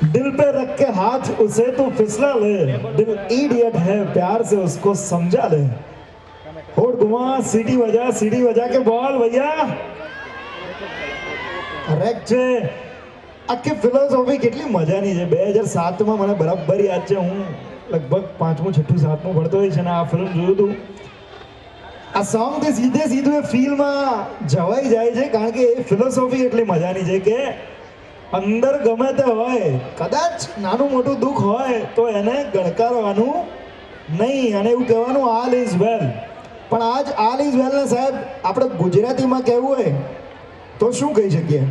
दिल पे रख के हाथ उसे तू फिसला ले, दिल इडियट है प्यार से उसको समझा ले। होठ घुमा सीटी बजा के बोल भैया કરેક્ટ છે। આખી ફિલોસોફી કેટલી મજાની છે। 2007 માં મને બરાબર યાદ છે, હું લગભગ 5મું 6ઠું 7મું ભણતો હોય છે ને આ ફિલ્મ જોયું હતું। આ સોંગ થી સીધું એ ફિલ્મમાં જવાઈ જાય છે, કારણ કે એ ફિલોસોફી એટલી મજાની છે કે અંદર ગમે તે હોય, કદાચ નાનું મોટું દુઃખ હોય તો એને ગણકારવાનું નહીં અને એવું કહેવાનું આલ ઇઝ વેલ। પણ આજ આલ ઇઝ વેલ ને સાહેબ આપણે ગુજરાતીમાં કહેવું હોય તો શું કહી શકીએ?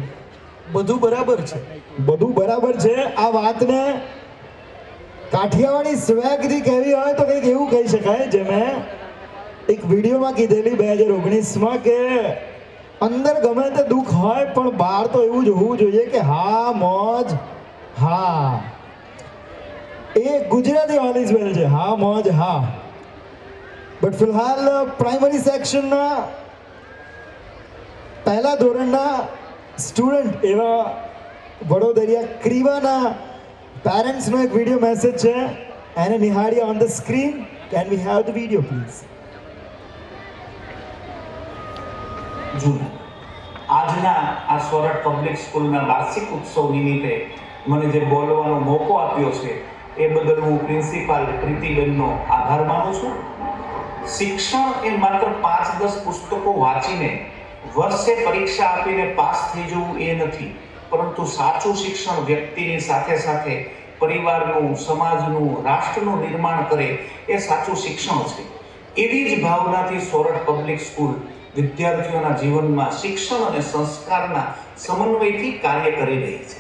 બધું બરાબર છે। બધું બરાબર છે। આ વાતને કાઠિયાવાડી સ્વેગથી કહેવી હોય તો કંઈક એવું કહી શકાય, જે મેં એક વિડીયોમાં કીધેલી 2019માં કે અંદર ગમે તે દુઃખ હોય પણ બહાર તો એવું જ હોવું જોઈએ કે હા મોજ હા। એ ગુજરાતી ઓલ ઇઝ વેલ છે, હા મોજ હા। બટ ફિલહાલ પ્રાઇમરી સેક્શનના પહેલા ધોરણના સ્ટુડન્ટ એવા વડોદરિયા ક્રીવાના પેરેન્ટ્સનો એક વિડીયો મેસેજ છે, એને નિહાળીએ on the screen. Can we have the video please? જૂન આજના આ સોરઠ પબ્લિક સ્કૂલના વાર્ષિક ઉત્સવ નિમિત્તે મને જે બોલવાનો મોકો આપ્યો છે એ બદલ હું પ્રિન્સિપાલ પ્રીતિબેનનો આભાર માનું છું। શિક્ષણ એ માત્ર 5-10 પુસ્તકો વાંચીને વર્ષે પરીક્ષા આપીને પાસ થઈ જવું એ નથી, પરંતુ સાચું શિક્ષણ વ્યક્તિની સાથે સાથે પરિવારનું, સમાજનું, રાષ્ટ્રનું નિર્માણ કરે એ સાચું શિક્ષણ છે। એવી જ ભાવનાથી સોરઠ પબ્લિક સ્કૂલ વિદ્યાર્થીઓના જીવનમાં શિક્ષણ અને સંસ્કારના સમન્વયથી કાર્ય કરી રહી છે।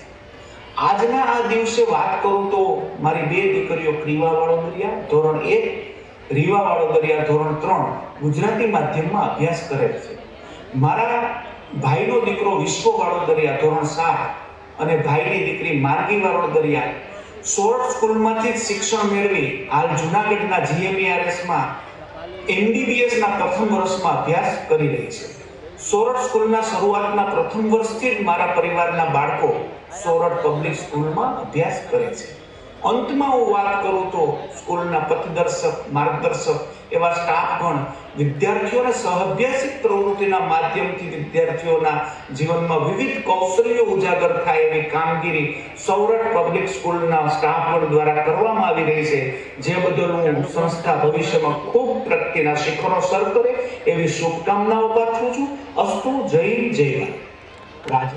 આજના આ દિવસે વાત કરું તો મારી 2 દીકરીઓ ક્રીવા વડોદરિયા ધોરણ 1, રીવા વડોદરિયા ધોરણ 3 ગુજરાતી માધ્યમમાં અભ્યાસ કરે છે। મારા ભાઈનો દીકરો વિશ્વ વડોદરિયા ધોરણ 7 અને ભાઈની દીકરી માર્ગી વડોદરિયા સોરઠ સ્કૂલમાંથી જ શિક્ષણ મેળવી હાલ જૂનાગઢના GMERSમાં MBBS ના પ્રથમ વર્ષમાં અભ્યાસ કરી રહી છે। સોરઠ સ્કૂલના શરૂઆતના પ્રથમ વર્ષથી જ મારા પરિવારના બાળકો સોરઠ પબ્લિક સ્કૂલમાં અભ્યાસ કરે છે। અંતમાં હું વાત કરું તો સ્કૂલના પથદર્શક, માર્ગદર્શક એવા સ્ટાફગણ વિદ્યાર્થીઓને સહઅભ્યાસિક પ્રવૃત્તિના માધ્યમથી વિદ્યાર્થીઓના જીવનમાં વિવિધ કૌશલ્યો ઉજાગર થાય એવી કામગીરી સોરઠ પબ્લિક સ્કૂલના સ્ટાફગણ દ્વારા કરવામાં આવી રહી છે, જે બદલ હું સંસ્થા ભવિષ્યમાં ખૂબ પ્રગતિના શિખરો સર કરે એવી શુભકામનાઓ પાઠવું છું। અસ્તુ, જય હિન્દ, જય ભારત। રાજ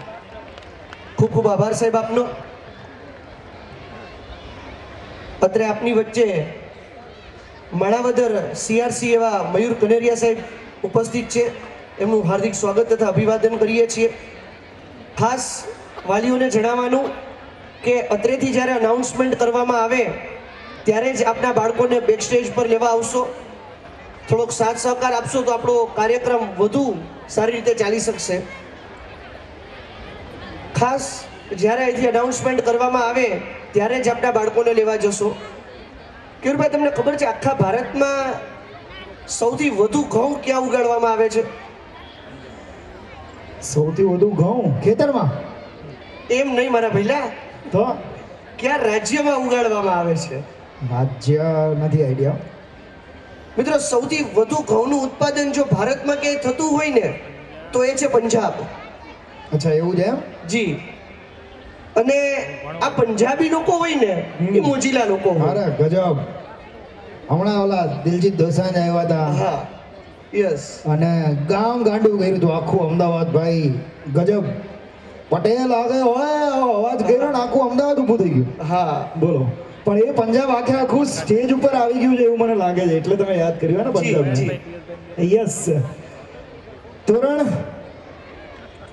ખૂબ ખૂબ આભાર સાહેબ આપનો। અત્રે આપની વચ્ચે માણાવદર CRC એવા મયુર કનેરિયા સાહેબ ઉપસ્થિત છે, એમનું હાર્દિક સ્વાગત તથા અભિવાદન કરીએ છીએ। ખાસ વાલીઓને જણાવવાનું કે અત્રેથી જ્યારે અનાઉન્સમેન્ટ કરવામાં આવે ત્યારે જ આપના બાળકોને બેક સ્ટેજ પર લેવા આવશો। થોડોક સાથ સહકાર આપશો તો આપણો કાર્યક્રમ વધુ સારી રીતે ચાલી શકશે। ખાસ જ્યારે અહીંથી અનાઉન્સમેન્ટ કરવામાં આવે ત્યારે જ આપણા બાળકોને લેવા જશો। કેયુરભાઈ, તમને ખબર છે આખા ભારતમાં સૌથી વધુ ઘઉં ક્યાં ઉગાડવામાં આવે છે? સૌથી વધુ ઘઉં ખેતરમાં? એમ નહીં મારા ભઈલા, તો કયા રાજ્યમાં ઉગાડવામાં આવે છે? રાજ્ય નથી આઈડિયા મિત્રો, સૌથી વધુ ઘઉંનું ઉત્પાદન જો ભારતમાં ક્યાંય થતું હોય ને તો એ છે પંજાબ। અચ્છા, એવું છે એમ? જી। અને આ પંજાબી લોકો હોય ને એ મોજીલા લોકો હોય। અરે ગજબ! હમણાં ઓલા દિલજીત દોસાંજ આવ્યા હતા, હા, યસ, અને ગામ ગાંડું કર્યું હતું આખું અમદાવાદ। ભાઈ ગજબ! પટેલ આગળ હોય અવાજ કર્યો ને આખું અમદાવાદ ઊભું થઈ ગયું। હા, બોલો। પણ એ પંજાબ આખે આખું સ્ટેજ ઉપર આવી ગયું છે એવું મને લાગે છે, એટલે તમે યાદ કર્યું ને પંજાબ। યસ। ધોરણ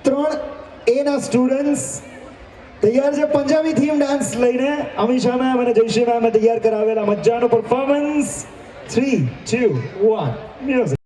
3A ના સ્ટુડન્ટ્સ તૈયાર છે પંજાબી થીમ ડાન્સ લઈને? અમીષા મેમ અને જયશ્રી મેમે તૈયાર કરાવેલા મજાનું પરફોર્મન્સ। 3, 2, 1 મ્યુઝિક।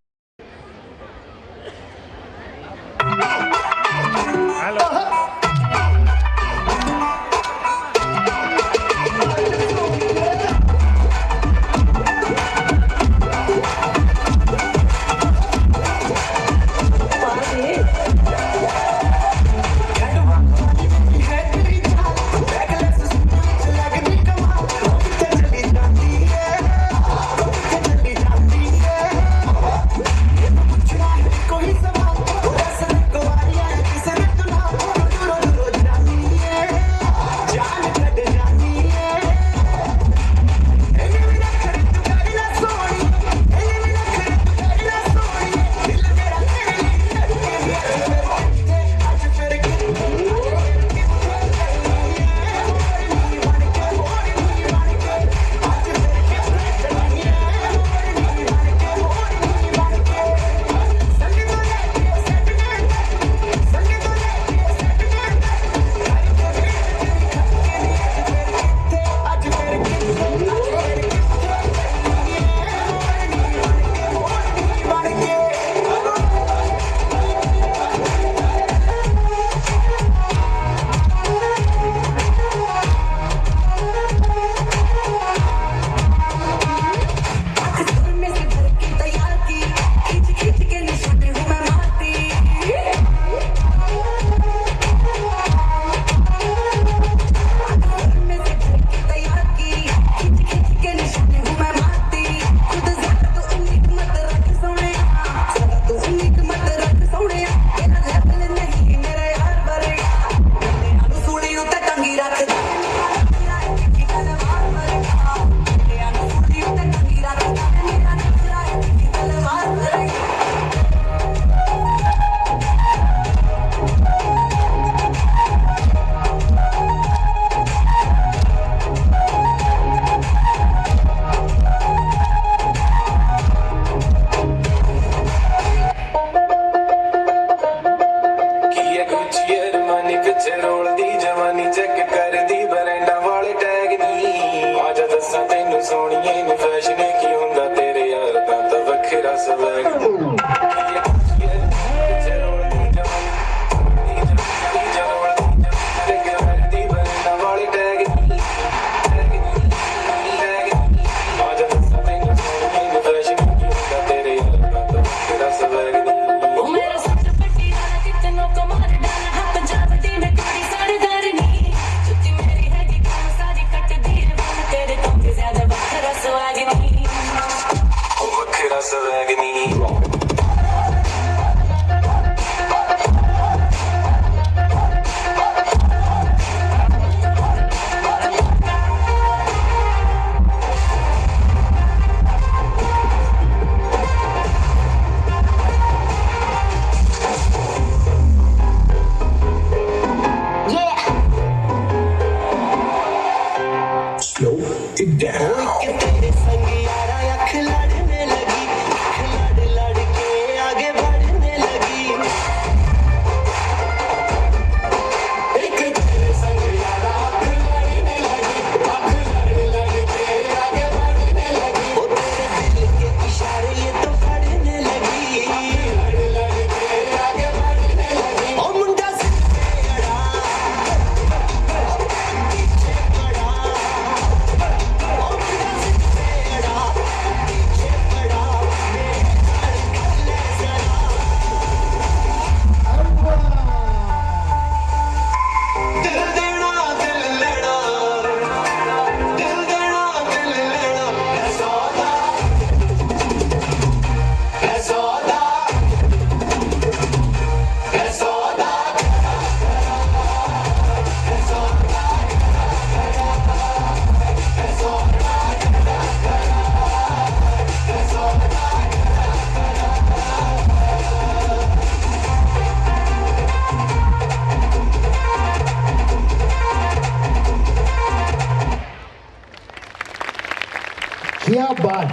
क्या बात,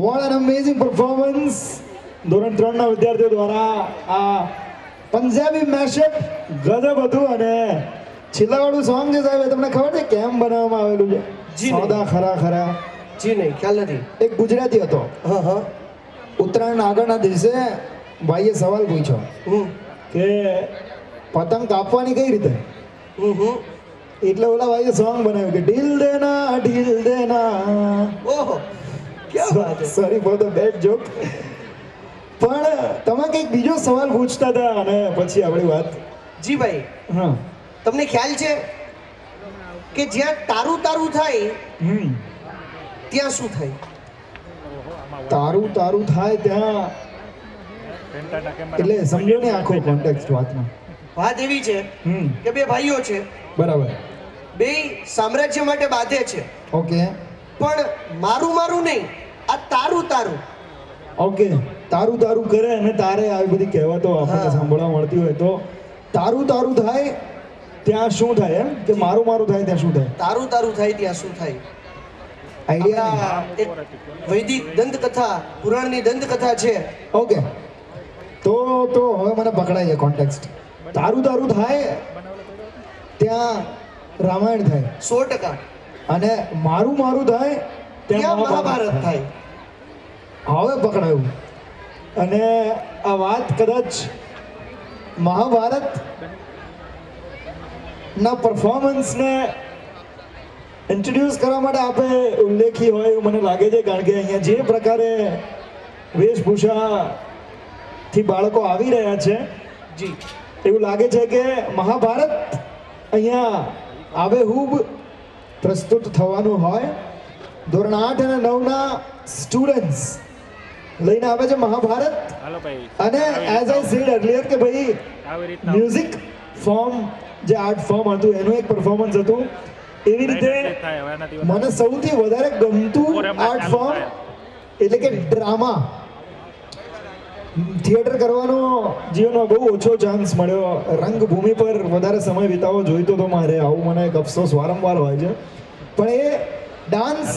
વોટ એન અમેઝિંગ પરફોર્મન્સ. ધોરણ 3 ના વિદ્યાર્થીઓ દ્વારા આ પંજાબી મેશઅપ ગજબ હતું. અને છેલ્લાવાળું સોંગ જે સાહેબ એ તમને ખબર છે કેમ બનાવવામાં આવેલું છે? જી નહીં. સોદા ખરા ખરા જી નહીં, ખ્યાલ નથી. એક ગુજરાતી હતો. હા હા. ઉત્તરાયણ આગળના દિવસે ભાઈએ સવાલ પૂછ્યો હમ કે પતંગ કાપવાની કઈ રીતે? હમ હમ. એટલે ઓલા ભાઈએ સોંગ બનાવ્યું કે ઢીલ દેના. ઓહો, ક્યાં વાત છે. Sorry for the bad joke. પણ તમે કંઈક બીજો સવાલ પૂછતા હતા અને પછી આપણી વાત. જી ભાઈ, હા. તમને ખ્યાલ છે કે જ્યાં તારું તારું થાય હમ. ત્યાં શું થાય? તારું થાય ત્યાં એટલે સમજો ને આખો કોન્ટેક્સ્ટ વાતનો. વાત એવી છે હમ. કે બે ભાઈઓ છે, બરાબર. બે સામ્રાજ્ય માટે બાંધે છે, ઓકે પણ મારું મારું નહીં, આ તારું તારું. ઓકે. તારું કરે અને તારે આવી બધી કહેવતો આપણને હા. સાંભળવા મળતી હોય તો તારું થાય ત્યાં શું થાય? એમ કે મારું થાય ત્યાં શું થાય? તારું તારું થાય ત્યાં શું થાય? આઈડિયા આપણા એક વૈદિક દંતકથા, પુરાણની દંતકથા છે. ઓકે. તો હવે મને પકડાય છે કોન્ટેક્સ્ટ. તારું થાય ત્યાં રામાયણ થાય 100%. અને મારું થાય ત્યાં મહાભારત થાય. હવે પકડાયું. અને આ વાત કદાચ મહાભારત ના પરફોર્મન્સને ઇન્ટ્રોડ્યુસ કરવા માટે આપે ઉલ્લેખી હોય એવું મને લાગે છે. કારણ કે અહીંયા જે પ્રકારે વેશભૂષાથી બાળકો આવી રહ્યા છે, જી, એવું લાગે છે કે મહાભારત અહીંયા આબેહૂબ પ્રસ્તુત થવાનું હોય. ધોરણ 8 અને 9 ના સ્ટુડન્ટ્સ લઈને આવે છે મહાભારત. અને એઝ આઈ સેડ અર્લિયર કે ભાઈ મ્યુઝિક ફોર્મ જે આર્ટ ફોર્મ હતું એનું એક પરફોર્મન્સ હતું. એવી રીતે મને સૌથી વધારે ગમતું આર્ટ ફોર્મ એટલે કે ડ્રામા. થિયેટર કરવાનો જીવનમાં બહુ ઓછો ચાન્સ મળ્યો. રંગભૂમિ પર વધારે સમય વિતાવવો જોઈતો તો મારે. આવું મને એક અફસોસ વારંવાર હોય છે. પણ એ dance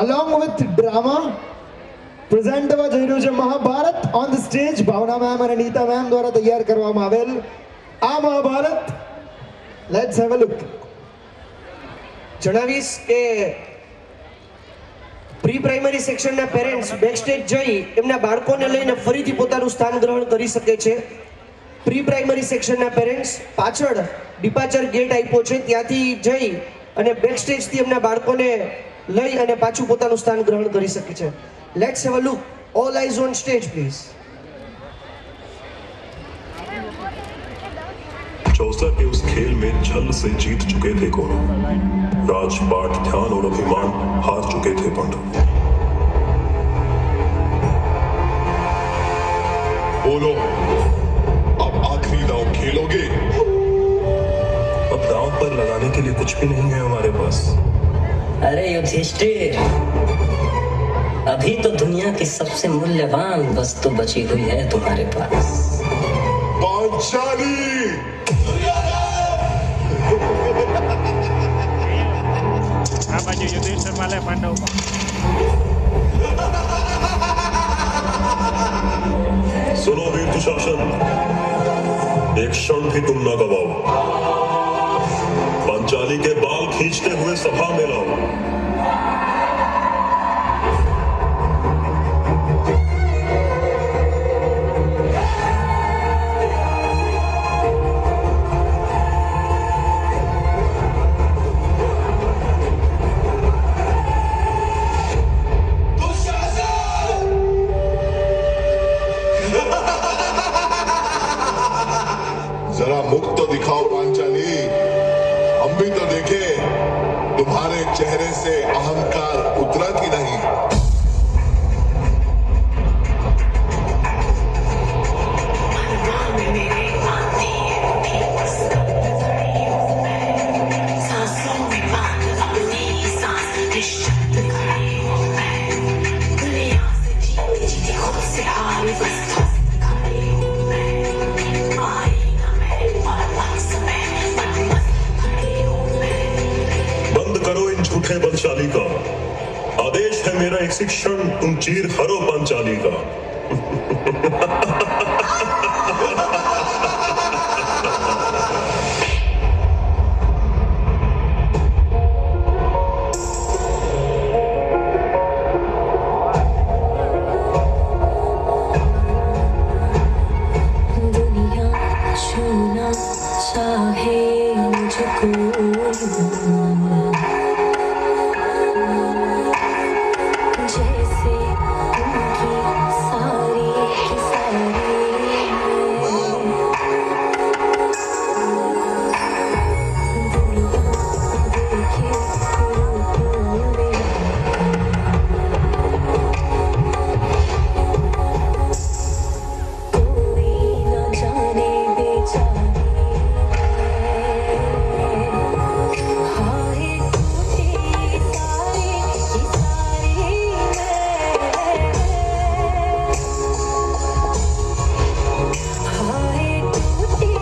along with drama present થવા જઈ રહ્યું છે Mahabharat on the stage. Bhavna ma'am અને નીતા મેમ દ્વારા તૈયાર કરવામાં આવેલ આ Mahabharat. Let's have a look. જણાવીશ કે પ્રી પ્રાઇમરી સેક્શનના પેરેન્ટ્સ બેકસ્ટેજ જઈ એમના બાળકોને લઈને ફરીથી પોતાનું સ્થાન ગ્રહણ કરી શકે છે. પ્રી પ્રાઇમરી સેક્શનના પેરેન્ટ્સ પાછળ ડિપાર્ચર ગેટ આપ્યો છે, ત્યાંથી જઈ અને બેકસ્ટેજથી એમના બાળકોને લઈ અને પાછું પોતાનું સ્થાન ગ્રહણ કરી શકે છે. Let's have a look. All eyes on stage please. चौसर के उस खेल में छल से जीत चुके थे कौरव. राजपाट, ध्यान और अभिमान हार चुके थे पांडव. बोलो, अब आखिरी दांव खेलोगे? अब दांव पर लगाने के लिए कुछ भी नहीं है हमारे पास. अरे युधिष्ठिर, अभी तो दुनिया की सबसे मूल्यवान वस्तु बची हुई है तुम्हारे पास. पांचाली! આ બાજુ યુધિષ્ઠિર માલે પાંડવ सुनो वीर दुशासन, एक क्षण भी तुम न गवाओ. पांचाली के बाल खींचते हुए सभा में लाओ. जरा मुख तो दिखाओ पांचाली. हम भी तो देखे तुम्हारे चेहरे से अहंकार उतरा कि नहीं. बंद करो है बलशाली का, आदेश है मेरा इसी क्षण तुम चीर हरो पांचाली का। दुनिया छूना चाहे मुझको, जैसे उनकी सारी की सारी दुनिया देखे कोई न जाने बेचारी हाय टूटे सारे की सारी हाय टूटे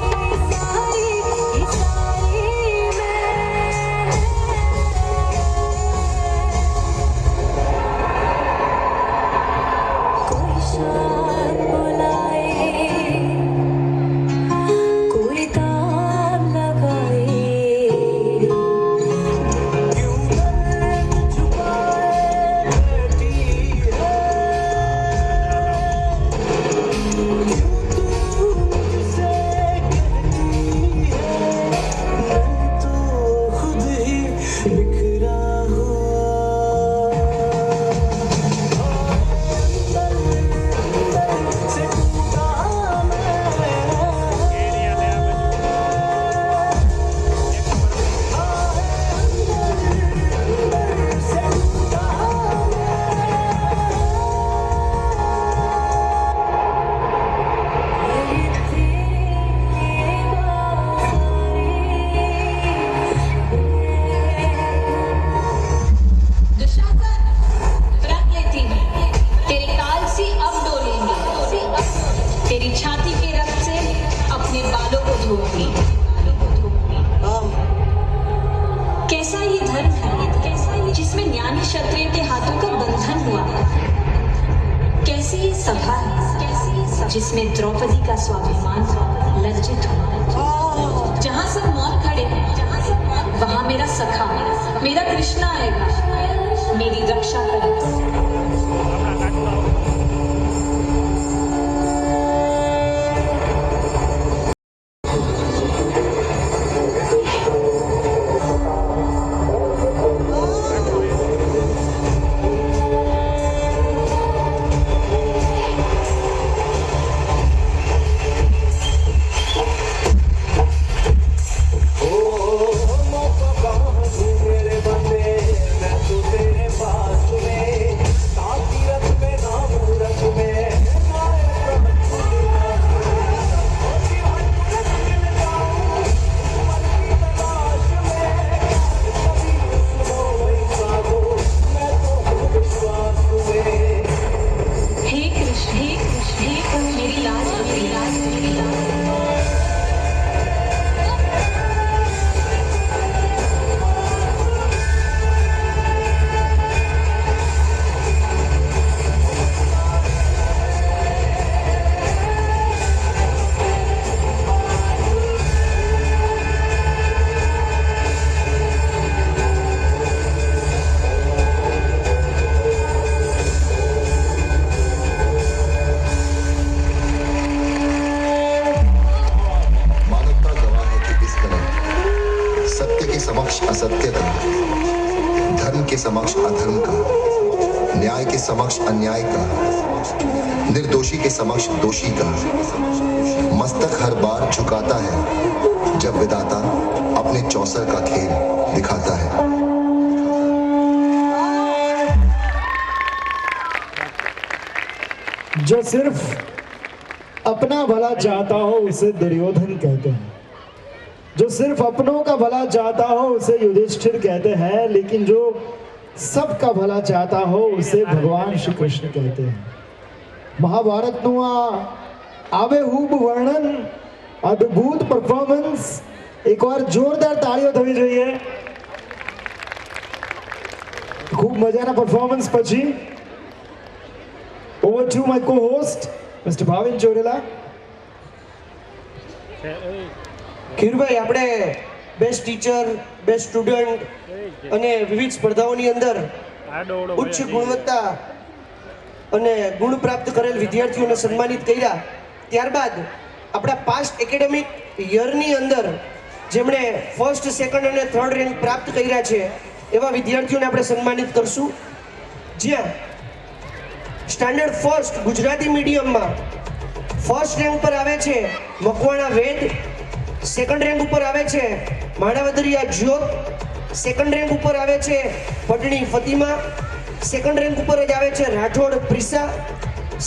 सारे की सारी कोई शान बुलाए, कोई तान लगाए, क्यों दर्द छुपाए बैठी है, क्यों तू मुझसे कहती है, मैं तो खुद ही बिखरा हुआ से टूटा मैं, એરિયા ને આ બાજુ से टूटा दुशासन व्रत लेती है, तेरे काल सी अब डोलेंगे, तेरी छाती के रक्त से अपने बालों को धोऊंगी। कैसा ये धर्म है जिसमें ज्ञानी क्षत्रिय के हाथों का बंधन हुआ? कैसी ये सभा है जिसमें द्रौपदी का स्वाभिमान लज्जित हुआ? जहाँ सब मौत खड़े हैं, वहाँ मेरा सखा, मेरा कृष्णा आएगा, मेरी रक्षा करेगा। આપણા કાકુ मेरे बंदे मैं तो तेरे पास में, साथी रख में नाम रख में हे कृष्ण, हे कृष्ण, हे कृष्ण, मेरी लाज, मेरी लाज, मेरी लाज। मानवता गवाह है कि इस तरह सत्य के समक्ष असत्य का, धर्म के समक्ष अधर्म का, न्याय के समक्ष अन्याय का, निर्दोषी के समक्ष दोषी का मस्तक हर बार झुकाता है जब विधाता अपने चौसर का खेल दिखाता है। जो सिर्फ अपना भला चाहता हो उसे दुर्योधन कहते हैं, जो सिर्फ अपनों का भला चाहता हो उसे युधिष्ठिर कहते हैं, लेकिन जो सबका भला चाहता हो उसे भगवान श्री कृष्ण कहते हैं। મહાભારતનું આ આબેહૂબ વર્ણન, અદ્ભુત પરફોર્મન્સ, એકવાર જોરદાર તાળીઓ થવી જોઈએ. ખૂબ મજાના પરફોર્મન્સ પછી ઓવર ટુ માય કો હોસ્ટ મિસ્ટર ભાવિન ચોરેલા. ખીરુભાઈ, આપણે બેસ્ટ ટીચર, બેસ્ટ સ્ટુડન્ટ અને વિવિધ સ્પર્ધાઓની અંદર ઉચ્ચ ગુણવત્તા અને ગુણ પ્રાપ્ત કરેલ વિદ્યાર્થીઓને સન્માનિત કર્યા. ત્યારબાદ આપણા પાસ્ટ એકેડેમિક યરની અંદર જેમણે ફર્સ્ટ, સેકન્ડ અને થર્ડ રેન્ક પ્રાપ્ત કર્યા છે એવા વિદ્યાર્થીઓને આપણે સન્માનિત કરશું. જ્યાં સ્ટાન્ડર્ડ ફર્સ્ટ ગુજરાતી મીડિયમમાં ફર્સ્ટ રેન્ક પર આવે છે મકવાણા વેદ, સેકન્ડ રેન્ક ઉપર આવે છે માણાવદરિયા જ્યોત, સેકન્ડ રેન્ક ઉપર આવે છે પટણી ફતિમા, સેકન્ડ રેન્ક ઉપર જ આવે છે રાઠોડ પ્રિસા,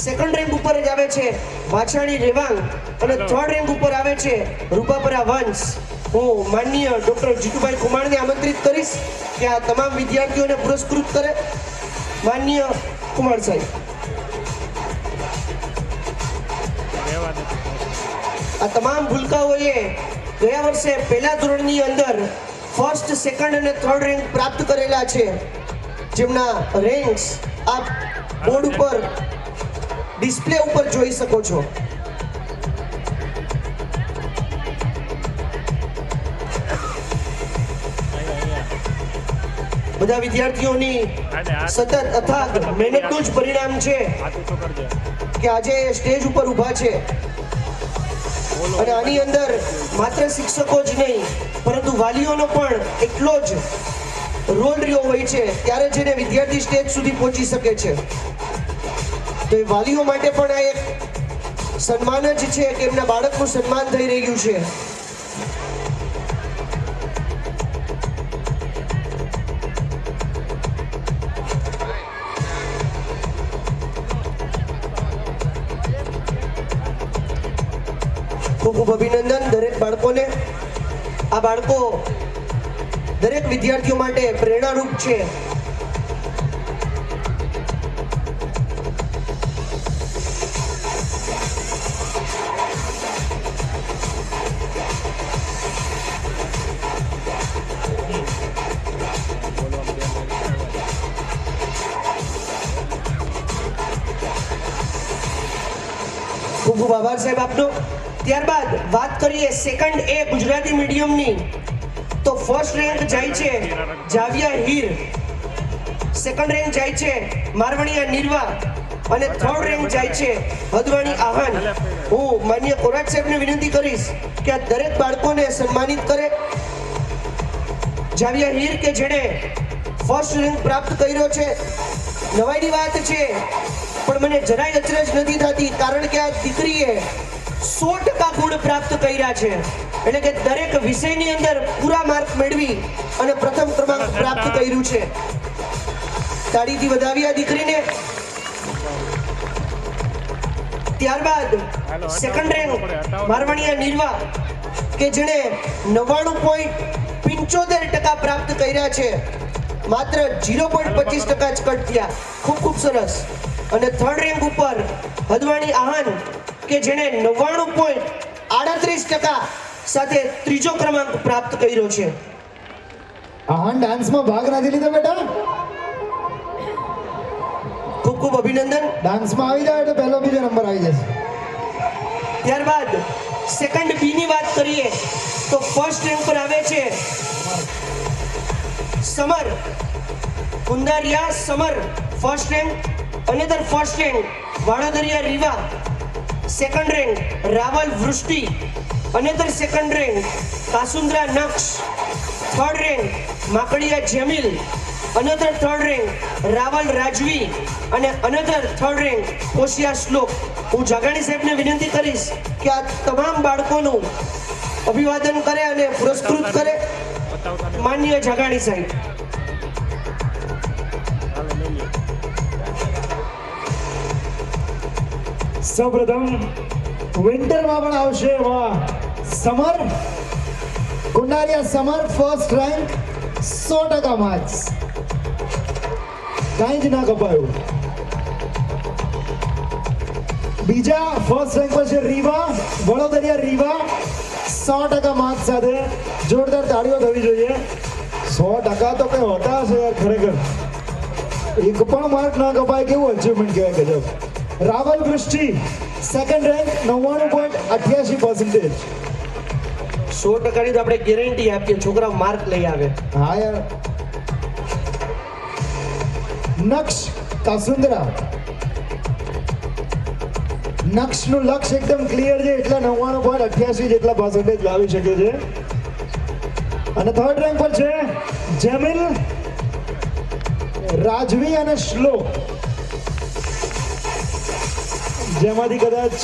સેકન્ડ રેન્ક ઉપર જ આવે છે વાછાણી રેવાંગ અને થર્ડ રેન્ક ઉપર આવે છે રૂપાપરા વંશ. હું માનનીય ડૉક્ટર જીતુભાઈ કુમારને આમંત્રિત કરીશ કે આ તમામ વિદ્યાર્થીઓને પુરસ્કૃત કરે. માનનીય કુમાર સાહેબ. આ તમામ ભૂલકાઓએ ગયા વર્ષે પહેલા ધોરણની અંદર ફર્સ્ટ, સેકન્ડ અને થર્ડ રેન્ક પ્રાપ્ત કરેલા છે, જેમના રેન્ક્સ આપ બોર્ડ ઉપર ડિસ્પ્લે ઉપર જોઈ શકો છો. બધા વિદ્યાર્થીઓની સતત અથાગ મહેનતનું જ પરિણામ છે કે આજે સ્ટેજ ઉપર ઊભા છે. અને આની અંદર માત્ર શિક્ષકો જ નહીં પરંતુ વાલીઓનો પણ એટલો જ રોલ રહ્યો હોય છે, ત્યારે જેને વિદ્યાર્થી સ્ટેજ સુધી પહોંચી શકે છે. તો એ વાલીઓ માટે પણ આ એક સન્માન જ છે કે એમના બાળકનું સન્માન થઈ રહ્યું છે. ખૂબ ખૂબ અભિનંદન દરેક બાળકોને. આ બાળકો દરેક વિદ્યાર્થીઓ માટે પ્રેરણારૂપ છે. ખૂબ ખૂબ આભાર સાહેબ આપનો. ત્યારબાદ વાત કરીએ સેકન્ડ એ ગુજરાતી મીડિયમની, તો ફર્સ્ટ રેન્ક જાય છે જાવિયા હીર, સેકન્ડ રેન્ક જાય છે મારવણીયા નિર્વા અને થર્ડ રેન્ક જાય છે હદવાણી આહન. હું માન્ય કોરાટ સાહેબને વિનંતી કરીશ કે આ દરેક બાળકોને સન્માનિત કરે. જાવિયા હીર કે જેણે ફર્સ્ટ રેન્ક પ્રાપ્ત કર્યો છે, નવાઈની વાત છે પણ મને જરાય અચરજ નથી થતી, કારણ કે આ દીકરીએ 100% ગુણ પ્રાપ્ત કર્યા છે. એટલે કે દરેક વિષયની અંદર પૂરા માર્ક મેળવી અને પ્રથમ ક્રમાંક પ્રાપ્ત કર્યું છે. તાળીથી વધાવી આ દીકરીને. ત્યારબાદ સેકન્ડ રેન્ક મારવાણીયા નિર્વા કે જેણે 99.75% પ્રાપ્ત કર્યા છે, માત્ર 0.25% જ કટ થયા. ખૂબ ખૂબ સરસ. અને થર્ડ રેન્ક ઉપર હદવાણી આહન કે જેણે 99.38% સાથે ત્રીજો ક્રમાંક પ્રાપ્ત કર્યો છે. આહન ડાન્સમાં ભાગ નથી લીધો બેટા? ખૂબ ખૂબ અભિનંદન. ડાન્સમાં આવી જાય એટલે પહેલો બીજો નંબર આવી જશે. ત્યારબાદ સેકન્ડ બી ની વાત કરીએ તો ફર્સ્ટ રેન્ક પર આવે છે Samar Kundariya. Samar first rank. Another first rank Vanodariya Riva, second rank Raval Vrushti, another second rank Kasundra Naksh, third rank Makadiya Jemil, another third rank Raval Rajvi અને અનધર થર્ડ રેન્ક કોશિયા શ્લોક. હું જાગાણી સાહેબને વિનંતી કરીશ કે આ તમામ બાળકોનું અભિવાદન કરે અને પુરસ્કૃત કરે. માનનીય જાગાણી સાહેબ. સૌપ્રથમ વિન્ટરમાં પણ આવશે. વાહ, summer Kundariya summer first rank, 100% marks, કાંઈ જ ના કપાયું. બીજા ફર્સ્ટ રેન્ક પર છે રીવા, વડોદરિયા રીવા, 100% માર્ક્સ સાથે. જોરદાર તાળીઓ થવી જોઈએ. 100% તો કઈ હોતા હશે યાર ખરેખર. એક પણ માર્ક ના કપાય કેવું અચીવમેન્ટ કહેવાય ગજબ. Raval Vrushti second rank 99.88%. 100%ની તો આપણે ગેરંટી આપીએ છોકરા માર્ક લઈ આવે. હા યાર. નક્ષ કાસુંદરા. નક્ષનું લક્ષ્ય એકદમ ક્લિયર છે એટલે 99.88 જેટલા પર્સન્ટેજ લાવી શકે છે. અને થર્ડ રેન્ક પર છે જેમિલ, રાજવી અને શ્લોક, જેમાંથી કદાચ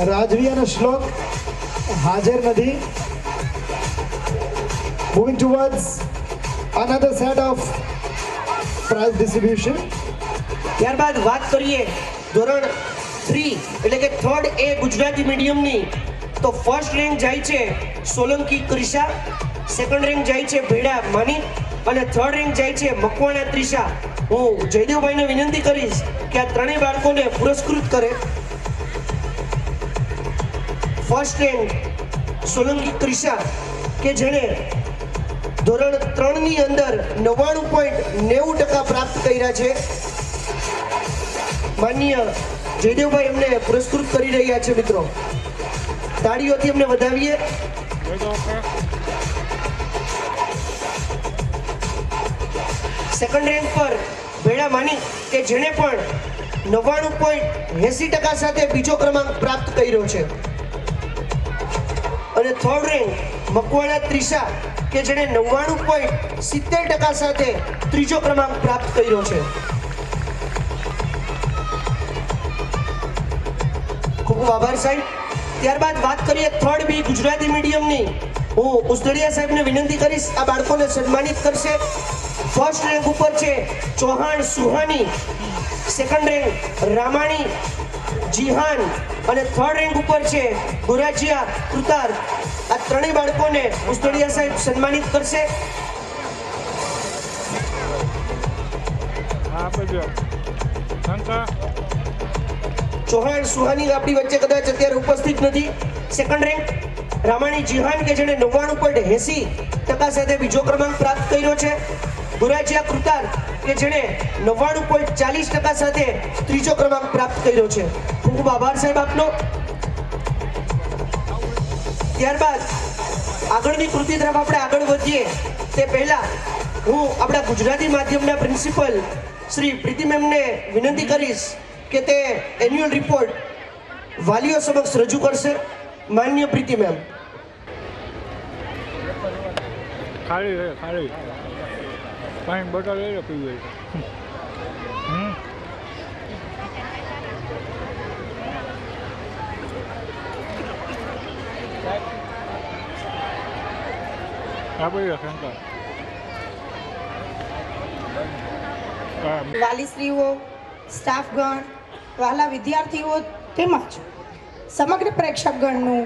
રાજવી અને શ્લોક હાજર નથી. Moving towards another set of prize distribution. ત્યારબાદ વાત કરીએ ધોરણ 3 એટલે કે થર્ડ એ ગુજરાતી મીડિયમની, તો ફર્સ્ટ રેન્ક જાય છે સોલંકી ક્રિશા, સેકન્ડ રેન્ક જાય છે ભેડા માનિક અને થર્ડ રેન્ક જાય છે મકવાણા ત્રિષા. હું જયદેવભાઈને વિનંતી કરીશ કે આ ત્રણેય બાળકોને પુરસ્કૃત કરે. ફર્સ્ટ રેન્ક સોલંકી ક્રિશા કે જેણે ધોરણ 3 ની અંદર 99.90% પ્રાપ્ત કર્યા છે. માનનીય જયદેવભાઈ એમને પુરસ્કૃત કરી રહ્યા છે. મિત્રો તાળીઓથી એમને વધાવીએ. સેકન્ડ રેન્ક પર ભેડા માની કે જેણે પણ 99.80% સાથે બીજો ક્રમાંક પ્રાપ્ત કર્યો છે. અને થર્ડ રેન્ક મકવાણા ત્રિષા કે જેણે 99.70% સાથે ત્રીજો ક્રમાંક પ્રાપ્ત કર્યો છે. ખૂબ ખૂબ આભાર સાહેબ. ત્યારબાદ વાત કરીએ થર્ડ બી ગુજરાતી મીડિયમની. હું ઉસદડિયા સાહેબને વિનંતી કરીશ આ બાળકોને સન્માનિત કરશે. ફર્સ્ટ રેન્ક ઉપર છે ચૌહાણ સુહાની, સેકન્ડ રેન્ક રામાણી જીહાન અને થર્ડ રેન્ક ઉપર છે ગુરાજિયા કૃતાર. આ ત્રણેય બાળકોને ઉસદડિયા સાહેબ સન્માનિત કરશે. હા આપજો શંકા. ચૌહાણ સુહાની આપણી વચ્ચે કદાચ અત્યારે ઉપસ્થિત નથી. સેકન્ડ રેન્ક રામાણી જીહાન કે જેણે 99.80% સાથે બીજો ક્રમાંક પ્રાપ્ત કર્યો છે. ગુરાજિયા કૃતાર કે જેણે 99.40% સાથે ત્રીજો ક્રમાંક પ્રાપ્ત કર્યો છે. ખૂબ ખૂબ આભાર સાહેબ આપનો. ત્યારબાદ આગળની કૃતિ તરફ આપણે આગળ વધીએ તે પહેલા હું આપણા ગુજરાતી માધ્યમના પ્રિન્સિપલ શ્રી પ્રીતિ મેમને વિનંતી કરીશ કે તે એન્યુઅલ રિપોર્ટ વાલીઓ સમક્ષ રજૂ કરશે. માન્ય પ્રીતિ મેમ. ખાલી રહે ખાલી પાણી બોટલ લઈ લો પીવું આપી દો શંકા. વાલીશ્રીઓ, સ્ટાફગણ, વાલા વિદ્યાર્થીઓ તેમજ સમગ્ર પ્રેક્ષકગણનું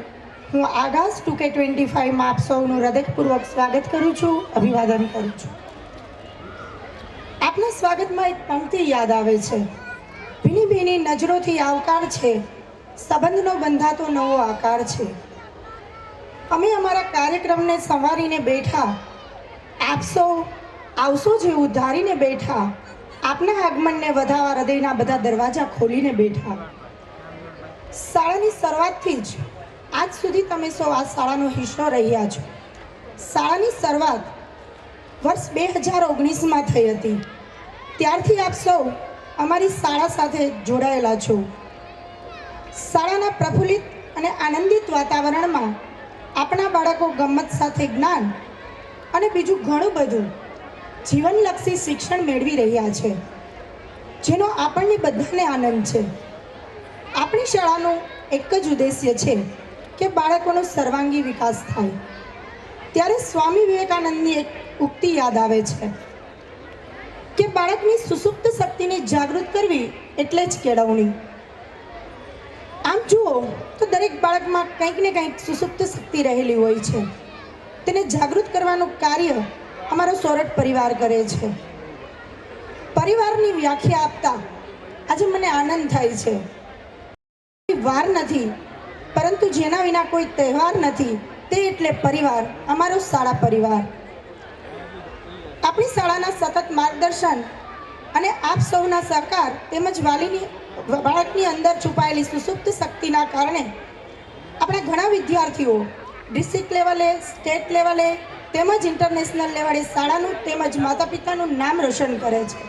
હું આગાસ 2K25માં આપ સૌનું હૃદયપૂર્વક સ્વાગત કરું છું, અભિવાદન કરું છું. આપના સ્વાગતમાં એક પંક્તિ યાદ આવે છે. ભીની ભીની નજરોથી આવકાર છે, સંબંધનો બંધાતો નવો આકાર છે. અમે અમારા કાર્યક્રમને સંવારીને બેઠા, આપ સૌ આવશો જેવું ધારીને બેઠા, આપના આગમનને વધારવા હૃદયના બધા દરવાજા ખોલીને બેઠા. શાળાની શરૂઆતથી જ આજ સુધી તમે સૌ આ શાળાનો હિસ્સો રહ્યા છો. શાળાની શરૂઆત વર્ષ 2019માં થઈ હતી. ત્યારથી આપ સૌ અમારી શાળા સાથે જોડાયેલા છો. શાળાના પ્રફુલ્લિત અને આનંદિત વાતાવરણમાં આપણા બાળકો ગમ્મત સાથે જ્ઞાન અને બીજું ઘણું બધું જીવનલક્ષી શિક્ષણ મેળવી રહ્યા છે, જેનો આપણને બધાને આનંદ છે. આપણી શાળાનું એક જ ઉદ્દેશ્ય છે કે બાળકોનો સર્વાંગી વિકાસ થાય. ત્યારે સ્વામી વિવેકાનંદની એક ઉક્તિ યાદ આવે છે કે બાળકની સુસુપ્ત શક્તિને જાગૃત કરવી એટલે જ કેળવણી. આમ જુઓ તો દરેક બાળકમાં કંઈક ને કંઈક સુસુપ્ત શક્તિ રહેલી હોય છે. તેને જાગૃત કરવાનું કાર્ય અમારો સોરઠ પરિવાર કરે છે. પરિવારની વ્યાખ્યા આપતા આજે મને આનંદ થાય છે. વાર નથી, પરંતુ જેના વિના કોઈ તહેવાર નથી તે એટલે પરિવાર, અમારો શાળા પરિવાર. આપણી શાળાના સતત માર્ગદર્શન અને આપ સૌના સહકાર તેમજ બાળકની અંદર છુપાયેલી સુસુપ્ત શક્તિના કારણે આપણા ઘણા વિદ્યાર્થીઓ ડિસ્ટ્રિક્ટ લેવલે, સ્ટેટ લેવલે તેમજ ઇન્ટરનેશનલ લેવલે શાળાનું તેમજ માતા પિતાનું નામ રોશન કરે છે.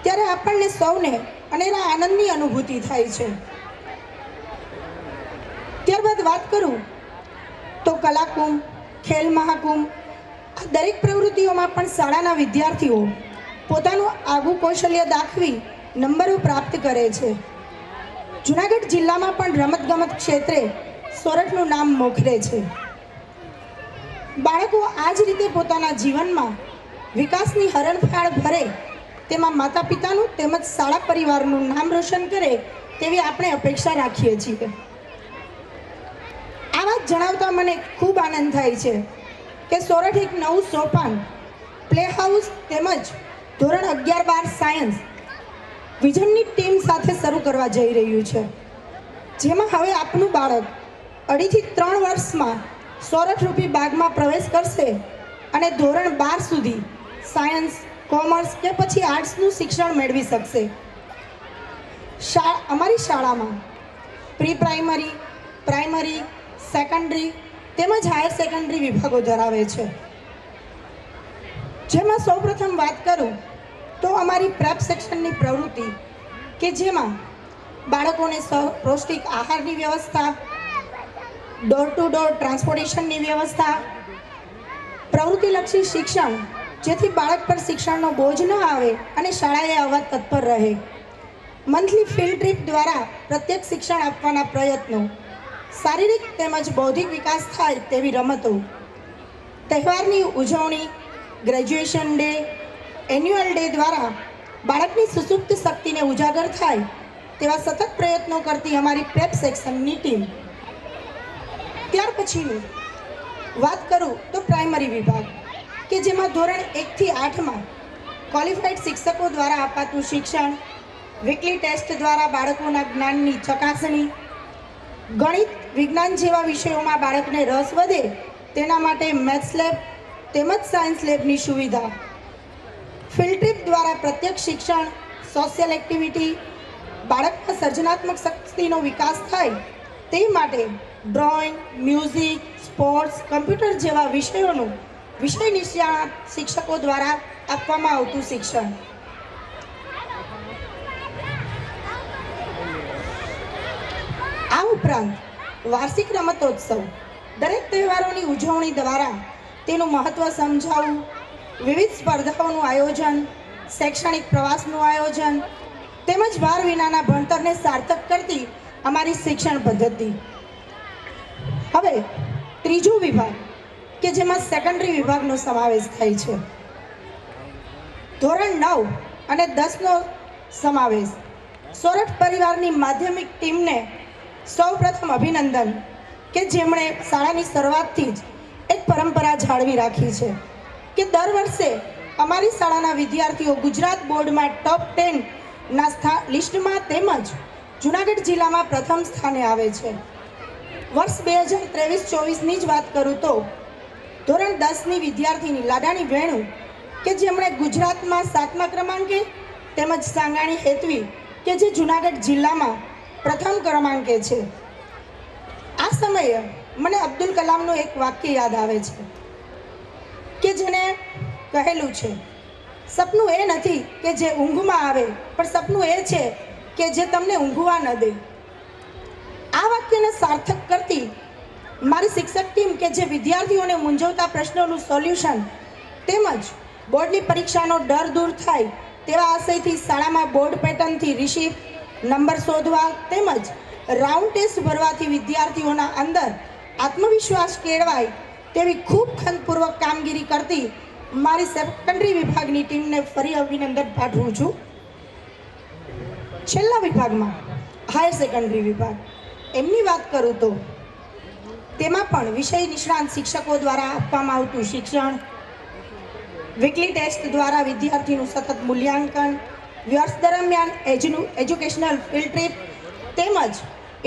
ત્યારે આપણને સૌને અનેરા આનંદની અનુભૂતિ થાય છે. ત્યારબાદ વાત કરું તો કલાકુંભ, ખેલ મહાકુંભ, આ દરેક પ્રવૃત્તિઓમાં પણ શાળાના વિદ્યાર્થીઓ પોતાનું આગવું કૌશલ્ય દાખવી નંબરો પ્રાપ્ત કરે છે. જૂનાગઢ જિલ્લામાં પણ રમતગમત ક્ષેત્રે સોરઠનું નામ મોખરે છે. બાળકો આ જ રીતે પોતાના જીવનમાં વિકાસની હરણફાળ ભરે તેમાં માતા પિતાનું તેમજ શાળા પરિવારનું નામ રોશન કરે તેવી આપણે અપેક્ષા રાખીએ છીએ. આ વાત જણાવતા મને ખૂબ આનંદ થાય છે કે સોરઠ એક નવું સોપાન પ્લે હાઉસ તેમજ ધોરણ 11-12 સાયન્સ વિઝનની ટીમ સાથે શરૂ કરવા જઈ રહ્યું છે, જેમાં હવે આપનું બાળક 2.5 થી 3 વર્ષમાં સોરઠ રૂપી બાગમાં પ્રવેશ કરશે અને ધોરણ 12 સુધી સાયન્સ, કોમર્સ કે પછી આર્ટ્સનું શિક્ષણ મેળવી શકશે. અમારી શાળામાં પ્રી પ્રાઇમરી, પ્રાઇમરી, સેકન્ડરી તેમજ હાયર સેકન્ડરી વિભાગો ધરાવે છે. જેમાં સૌપ્રથમ વાત કરું તો અમારી પ્રેપ સેક્શનની પ્રવૃત્તિ કે જેમાં બાળકોને પૌષ્ટિક આહારની વ્યવસ્થા, ડોર ટુ ડોર ટ્રાન્સપોર્ટેશનની વ્યવસ્થા, પ્રવૃત્તિલક્ષી શિક્ષણ જેથી બાળક પર શિક્ષણનો બોજ ન આવે અને શાળાએ આવવા તત્પર રહે, મંથલી ફિલ્ડ ટ્રીપ દ્વારા પ્રત્યક્ષ શિક્ષણ આપવાના પ્રયત્નો, શારીરિક તેમજ બૌદ્ધિક વિકાસ થાય તેવી રમતો, તહેવારની ઉજવણી, ગ્રેજ્યુએશન ડે, એન્યુઅલ ડે દ્વારા બાળકની સુસુપ્ત શક્તિને ઉજાગર થાય તેવા સતત પ્રયત્નો કરતી અમારી પ્રેપ સેક્શનની ટીમ. ત્યાર પછીનું વાત કરું તો પ્રાઇમરી વિભાગ કે જેમાં ધોરણ 1 થી 8માં ક્વોલિફાઈડ શિક્ષકો દ્વારા અપાતું શિક્ષણ, વીકલી ટેસ્ટ દ્વારા બાળકોના જ્ઞાનની ચકાસણી, ગણિત, વિજ્ઞાન જેવા વિષયોમાં બાળકને રસ વધે તેના માટે મેથ્સ લેબ તેમજ સાયન્સ લેબની સુવિધા, ફિલ્ડ ટ્રીપ દ્વારા પ્રત્યક્ષ શિક્ષણ, સોશિયલ એક્ટિવિટી, બાળકમાં સર્જનાત્મક શક્તિનો વિકાસ થાય તે માટે ડ્રોઈંગ, મ્યુઝિક, સ્પોર્ટ્સ, કમ્પ્યુટર જેવા વિષયોનું વિષય નિષ્ણાત શિક્ષકો દ્વારા આપવામાં આવતું શિક્ષણ. આ ઉપરાંત વાર્ષિક રમતોત્સવ, દરેક તહેવારોની ઉજવણી દ્વારા તેનું મહત્ત્વ સમજાવવું, વિવિધ સ્પર્ધાઓનું આયોજન, શૈક્ષણિક પ્રવાસનું આયોજન તેમજ ભાર વિનાના ભણતરને સાર્થક કરતી અમારી શિક્ષણ પદ્ધતિ. હવે ત્રીજો વિભાગ કે જેમાં સેકન્ડરી વિભાગનો સમાવેશ થાય છે. ધોરણ 9 અને 10નો સમાવેશ. સોરઠ પરિવારની માધ્યમિક ટીમને સૌપ્રથમ અભિનંદન કે જેમણે શાળાની શરૂઆતથી જ એક પરંપરા જાળવી રાખી છે કે દર વર્ષે અમારી શાળાના વિદ્યાર્થીઓ ગુજરાત બોર્ડમાં ટોપ 10ના લિસ્ટમાં તેમજ જૂનાગઢ જિલ્લામાં પ્રથમ સ્થાને આવે છે. વર્ષ 2023-24ની જ વાત કરું તો ધોરણ 10ની વિદ્યાર્થીની લાડાણી વેણુ કે જેમણે ગુજરાતમાં 7મા ક્રમાંકે તેમજ સાંગાણી હેતવી કે જે જૂનાગઢ જિલ્લામાં પ્રથમ ક્રમાંકે છે. આ સમયે મને અબ્દુલ કલામનું એક વાક્ય યાદ આવે છે કે જેને કહેલું છે, સપનું એ નથી કે જે ઊંઘમાં આવે પણ સપનું એ છે કે જે તમને ઊંઘવા ન દે. આ વાક્યને સાર્થક કરતી મારી શિક્ષક ટીમ કે જે વિદ્યાર્થીઓને મૂંઝવતા પ્રશ્નોનું સોલ્યુશન તેમજ બોર્ડની પરીક્ષાનો ડર દૂર થાય તેવા આશયથી શાળામાં બોર્ડ પેટર્નથી રિસીપ, નંબર શોધવા તેમજ રાઉન્ડ ટેસ્ટ ભરવાથી વિદ્યાર્થીઓના અંદર આત્મવિશ્વાસ કેળવાય તેવી ખૂબ ખંતપૂર્વક કામગીરી કરતી મારી સેકન્ડરી વિભાગની ટીમને ફરી અભિનંદન પાઠવું છું. છેલ્લા વિભાગમાં હાયર સેકન્ડરી વિભાગ, એમની વાત કરું તો તેમાં પણ વિષય નિષ્ણાંત શિક્ષકો દ્વારા આપવામાં આવતું શિક્ષણ, વીકલી ટેસ્ટ દ્વારા વિદ્યાર્થીનું સતત મૂલ્યાંકન, વર્ષ દરમિયાન એજ્યુકેશનલ ફિલ્ડ ટ્રીપ તેમજ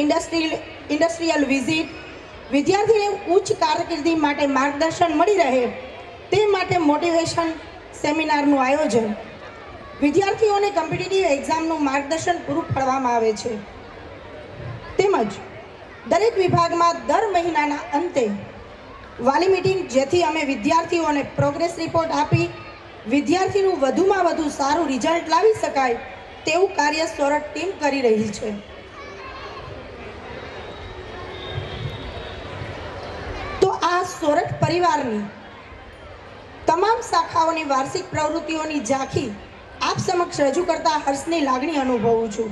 ઇન્ડસ્ટ્રીયલ વિઝિટ, વિદ્યાર્થીને ઉચ્ચ કારકિર્દી માટે માર્ગદર્શન મળી રહે તે માટે મોટિવેશન સેમિનારનું આયોજન, વિદ્યાર્થીઓને કોમ્પિટિટિવ એક્ઝામનું માર્ગદર્શન પૂરું પાડવામાં આવે છે. તેમજ દરેક વિભાગમાં દર મહિનાના અંતે વાલી મીટિંગ, જેથી અમે વિદ્યાર્થીઓને પ્રોગ્રેસ રિપોર્ટ આપી વિદ્યાર્થીનું વધુમાં વધુ સારું રિઝલ્ટ લાવી શકાય તેવું કાર્ય સોરઠ ટીમ કરી રહી છે. તો આ સોરઠ પરિવારની તમામ શાખાઓની વાર્ષિક પ્રવૃત્તિઓની ઝાંખી આપ સમક્ષ રજૂ કરતા હર્ષની લાગણી અનુભવું છું.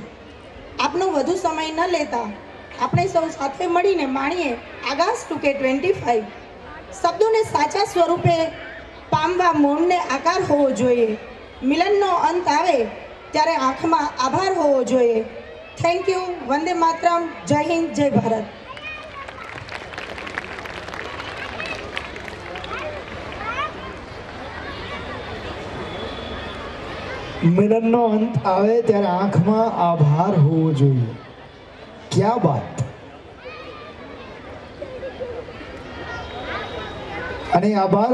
આપનો વધુ સમય ન લેતા આપણે સૌ સાથે મળીને માણીએ આગાસ 2K25. શબ્દોને સાચા સ્વરૂપે પામવા મૌનને આકાર હોવો જોઈએ. મિલનનો અંત આવે ત્યારે આંખમાં આભાર હોવો જોઈએ. Thank you. વંદે માતરમ. જય હિન્દ, જય ભારત. મિલનનો અંત આવે ત્યારે આંખમાં આભાર હોવો જોઈએ. ક્યા બાત. અને આભાર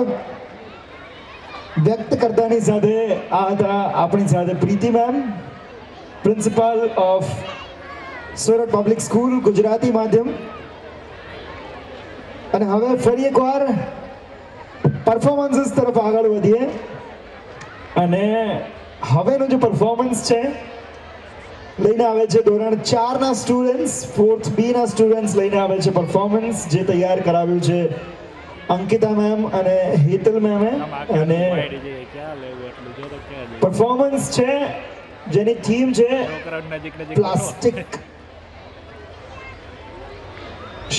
વ્યક્ત કરતાની સાથે આ હતા આપણી સાથે Preeti ma'am, principal of Surat public school Gujarati માધ્યમ. અને હવે ફરી એકવાર પરફોર્મન્સીસ તરફ આગળ વધીએ. અને હવેનું જે પરફોર્મન્સ છે લઈને આવે છે ધોરણ 4 ના સ્ટુડન્ટ્સ, 4th B ના સ્ટુડન્ટ્સ લઈને આવે છે પરફોર્મન્સ, જે તૈયાર કરાવ્યું છે અંકિતા મેમ અને હેતલ મેમે. અને પરફોર્મન્સ છે જેની થીમ છે પ્લાસ્ટિક.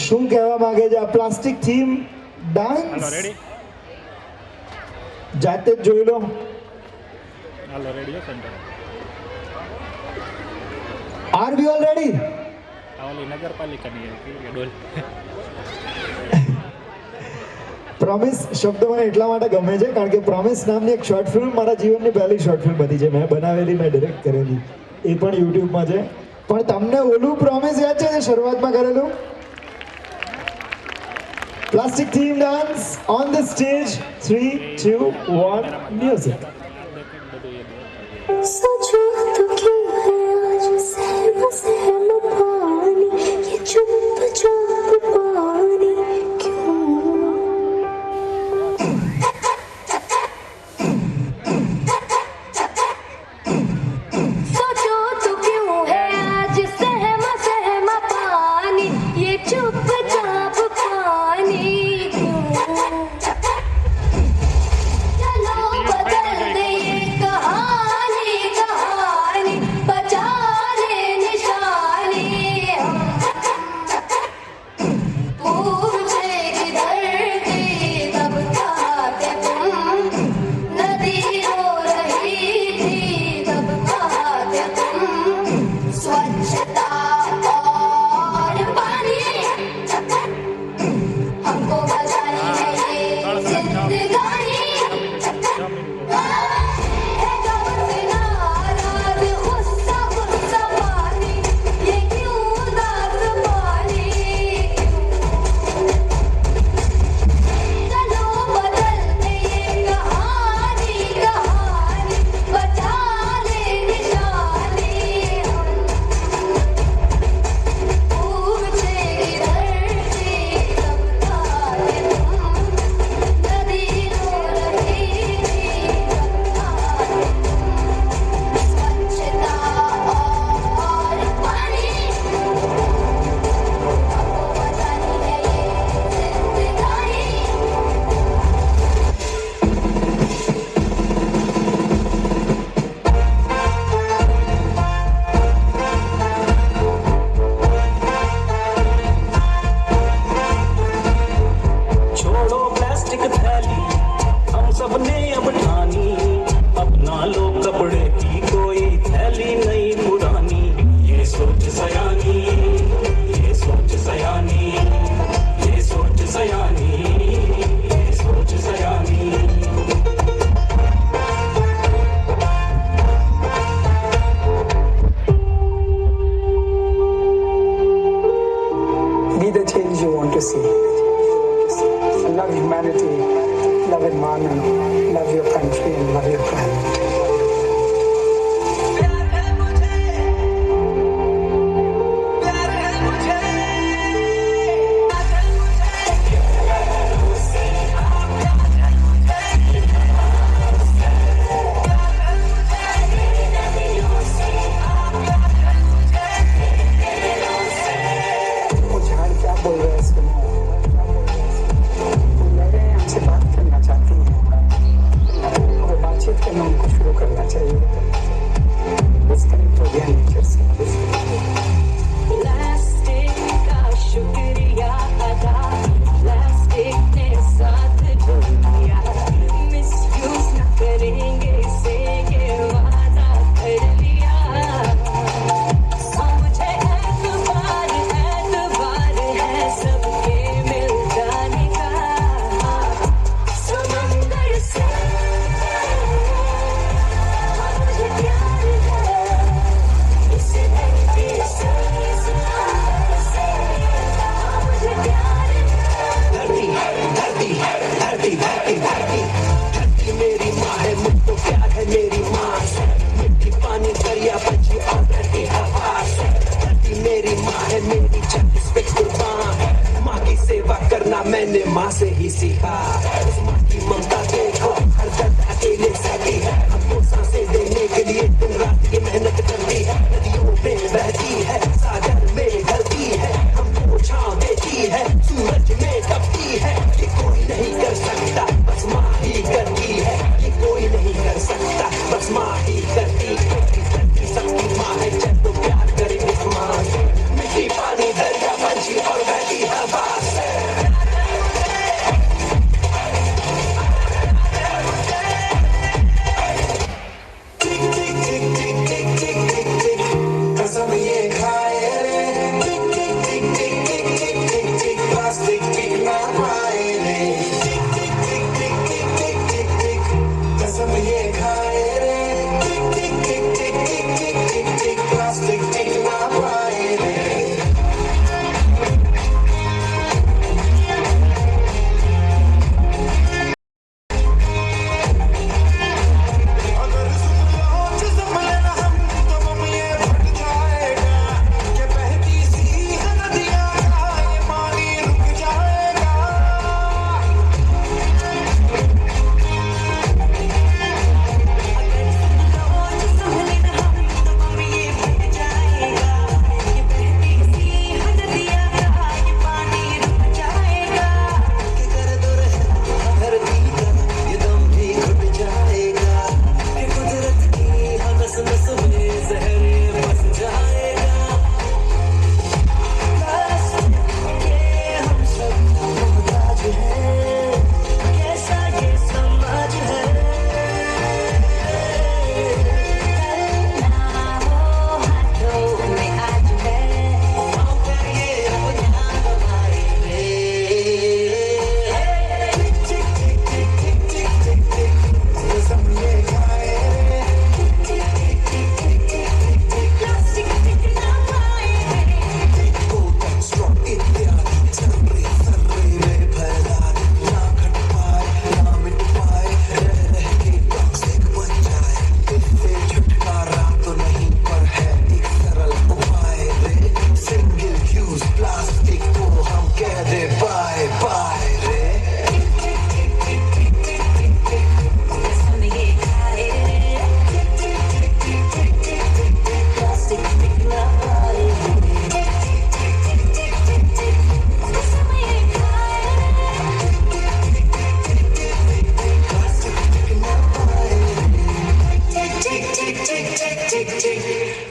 શું કહેવા માંગે છે આ પ્લાસ્ટિક થીમ? ડાન્સ. જાતે જ જોઈ લો. Are we all ready? Promise શબ્દ મને એટલા માટે ગમે છે કારણ કે પ્રોમિસ નામની એક શોર્ટ ફિલ્મ મારા જીવનની પહેલી શોર્ટ ફિલ્મ હતી, જે મેં બનાવેલી, મેં ડિરેક્ટ કરેલી, એ પણ યુટ્યુબમાં છે. પણ તમને ઓલું પ્રોમિસ યાદ છે જે શરૂઆતમાં કરેલું? Plastic theme dance on the stage. 3, 2, 1 music. सोचो तो क्यों है आज सहम सहम पानी, ये चुप चाप पानी क्यों? सोचो तो क्यों है आज सहम सहम पानी, ये चुप चाप पानी क्यों? चलो बदल दे ये कहानी, कहानी बचा ले निशानी. पूछे किधर थी तब कहा थे तुम, नदी रो रही थी तब कहा थे तुम. स्वच्छता और पानी हमको बचानी है ये जिंदगानी. Be the change you want to see. Love humanity, love environment, love your country and love your planet. माँ से ही सीखा उस माँ की ममता देखो हर दर्द अकेले सहती है हमको सांसें देने के लिए दिन रात ये मेहनत करती है नदियों में बहती है सागर में ढलती है हमको छाँव देती है सूरज में तपती है ये कोई नहीं कर सकता बस माँ ही करती है ये कोई नहीं कर सकता बस माँ ही करती है सबकी माँ है जब तो प्यार करेंगे माँ से मिट्टी पानी दरिया पंछी और बहती हवा से टिक टिक टिक टिक टिक टिक टिक टिक कसम ये खाए रे टिक टिक टिक टिक टिक टिक टिक टिक प्लास्टिक टिक ना पाए रे टिक टिक टिक टिक टिक टिक टिक टिक कसम ये खाए रे टिक टिक टिक टिक टिक टिक टिक टिक प्लास्टिक टिक ना पाए रे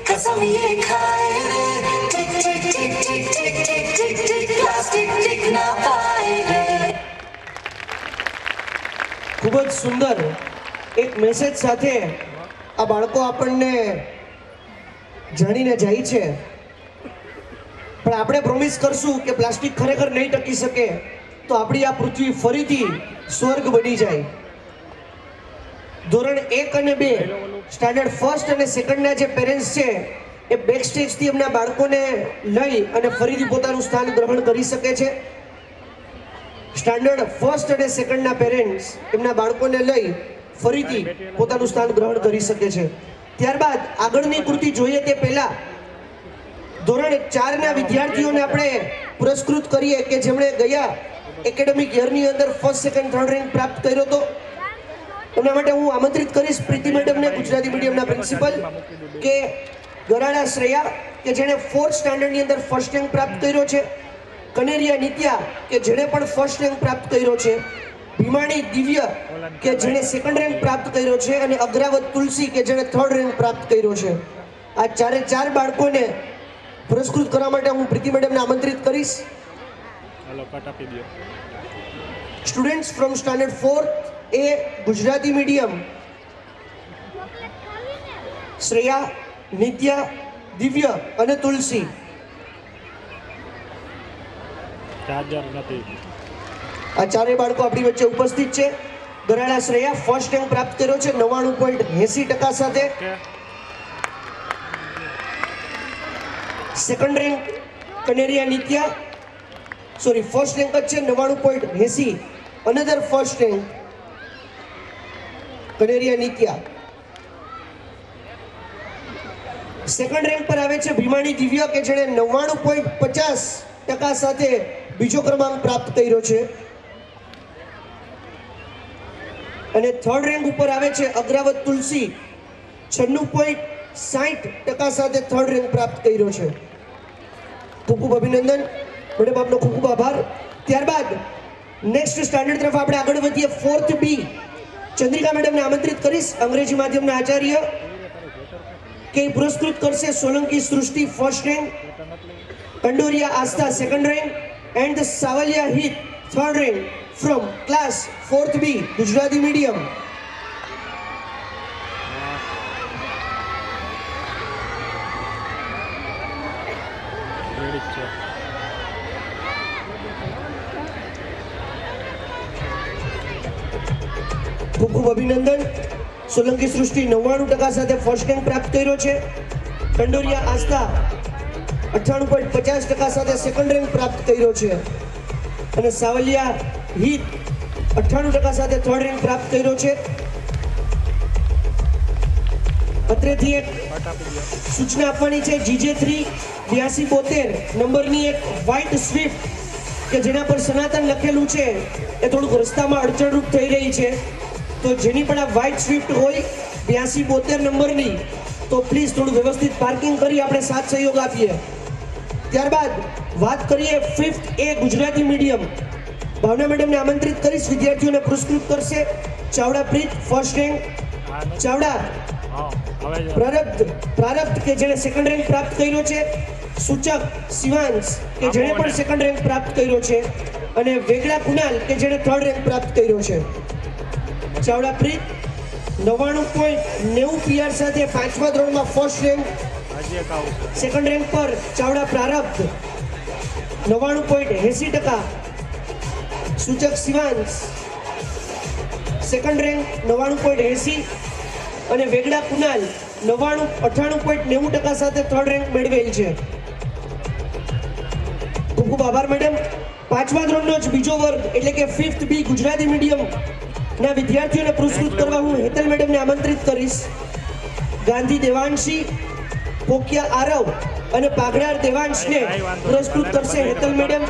कसम ये खाए रे टिक टिक टिक टिक टिक टिक टिक टिक प्लास्टिक टिक ना पाए रे ખૂબ જ સુંદર એક મેસેજ સાથે આ બાળકો આપણને જાણીને જાય છે પણ આપણે પ્રોમિસ કરશું કે પ્લાસ્ટિક ખરેખર નહીં ટકી શકે તો આપણી આ પૃથ્વી ફરીથી સ્વર્ગ બની જાય ધોરણ 1 અને 2 સ્ટાન્ડર્ડ ફર્સ્ટ અને સેકન્ડના જે પેરેન્ટ્સ છે એ બેક સ્ટેજથી એમના બાળકોને લઈ અને ફરીથી પોતાનું સ્થાન ગ્રહણ કરી શકે છે સ્ટાન્ડર્ડ ફર્સ્ટ અને સેકન્ડના પેરેન્ટ્સ એમના બાળકોને લઈ ફરીથી પોતાનું સ્થાન ગ્રહણ કરી શકે છે ત્યારબાદ આગળની કૃતિ જોઈએ તે પહેલા ધોરણ 4 ના વિદ્યાર્થીઓને આપણે પુરસ્કૃત કરીએ કે જેમણે ગયા એકેડેમિક યરની અંદર ફર્સ્ટ સેકન્ડ થર્ડ રેન્ક પ્રાપ્ત કર્યો હતો એમના માટે હું આમંત્રિત કરીશ પ્રીતિ મેડમને ગુજરાતી મીડિયમના પ્રિન્સિપલ કે ગરાડા શ્રેયા કે જેણે 4th સ્ટાન્ડર્ડની અંદર ફર્સ્ટ રેન્ક પ્રાપ્ત કર્યો છે કનેરિયા નિત્યા કે જેણે પણ ફર્સ્ટ રેન્ક પ્રાપ્ત કર્યો છે ભીમાણી દિવ્ય કે જેણે સેકન્ડ રેન્ક પ્રાપ્ત કર્યો છે અને અગ્રાવત તુલસી કે જેણે થર્ડ રેન્ક પ્રાપ્ત કર્યો છે આ ચારે ચાર બાળકોને પુરસ્કૃત કરવા માટે હું પ્રીતિ મેડમને આમંત્રિત કરીશ students from standard 4th A Gujarati medium Shreya નિત્યા દિવ્ય અને તુલસી આ ચારેય બાળકો આપણી વચ્ચે ઉપસ્થિત છે ગરાડા શ્રેયા ફર્સ્ટ રેન્ક પ્રાપ્ત કર્યો છે 99.80% સાથે સેકન્ડ રેન્ક કનેરિયા નિત્યા સોરી ફર્સ્ટ રેન્ક જ છે 99.80 અનધર ફર્સ્ટ રેન્ક કનેરિયા નિત્યા સેકન્ડ રેન્ક પર આવે છે ભીમાણી દિવ્ય કે જેણે 99.50% સાથે બીજો ક્રમાંક પ્રાપ્ત કર્યો છે અને થર્ડ રેન્ક ઉપર આવે છે અગ્રાવત તુલસી, 96.60% સાથે થર્ડ રેન્ક પ્રાપ્ત કર્યો છે. ખૂબ ખૂબ અભિનંદન મેડમ, આપનો ખૂબ ખૂબ આભાર. ત્યારબાદ નેક્સ્ટ સ્ટાન્ડર્ડ તરફ આપણે આગળ વધીએ. 4th બી ચંદ્રિકા મેડમને આમંત્રિત કરીશ, અંગ્રેજી માધ્યમના આચાર્ય, કે પુરસ્કૃત કરશે Solanki Srushti first rank, Kandoriya Astha second rank and Savaliya Hit third rank from class 4th B Gujarati medium. Ready છે. ખૂબ ખૂબ અભિનંદન. સોલંકી સૃષ્ટિ 99% સાથે ફર્સ્ટ રેન્ક પ્રાપ્ત કર્યો છે. કંડોરિયા આસ્થા 98.50% સાથે સેકન્ડ રેન્ક પ્રાપ્ત કર્યો છે. અને સાવલિયા હિત 98% સાથે થર્ડ રેન્ક પ્રાપ્ત કર્યો છે. અત્રેથી એક સૂચના આપવાની છે. GJ3 8272 નંબરની એક વ્હાઇટ સ્વિફ્ટ કે જેના પર સનાતન લખેલું છે એ થોડુંક રસ્તામાં અડચણરૂપ થઈ રહી છે. તો જેની પણ આ વ્હાઇટ સ્વિફ્ટ હોય 8272 નંબરની, તો પ્લીઝ થોડું વ્યવસ્થિત પાર્કિંગ કરી આપણે સાથ સહયોગ આપીએ. ત્યારબાદ વાત કરીએ 5th એ ગુજરાતી મીડિયમ. ભાવના મેડમને આમંત્રિત કરીશ, વિદ્યાર્થીઓને પુરસ્કૃત કરશે. ચાવડા પ્રીત ફર્સ્ટ રેન્ક, ચાવડા પ્રારબ્ધ કે જેણે સેકન્ડ રેન્ક પ્રાપ્ત કર્યો છે, સૂચક શિવાંશ કે જેણે પણ સેકન્ડ રેન્ક પ્રાપ્ત કર્યો છે, અને વેગડા કુનાલ કે જેણે થર્ડ રેન્ક પ્રાપ્ત કર્યો છે. ચાવડા પ્રીત 99.90 PR સાથે 5મા ધોરણમાં ફર્સ્ટ રેન્ક. સેકન્ડ રેન્ક પર ચાવડા પ્રારબ્ધ 99.80%. સૂચક શિવાંશ સેકન્ડ રેન્ક 99.80, અને વેગડા કુનાલ 98.90% સાથે થર્ડ રેન્ક મેળવેલ છે. ખૂબ ખૂબ આભાર મેડમ. 5મા ધોરણનો જ બીજો વર્ગ એટલે કે 5th બી ગુજરાતી મીડિયમ ના વિદ્યાર્થીઓને પુરસ્કૃત કરવા હું હેતલ મેડમને આમંત્રિત કરીશ. ગાંધી દેવાંશી, પોકિયા આરવ અને પાઘડાર દેવાંશને પુરસ્કૃત કરશે હેતલ મેડમ.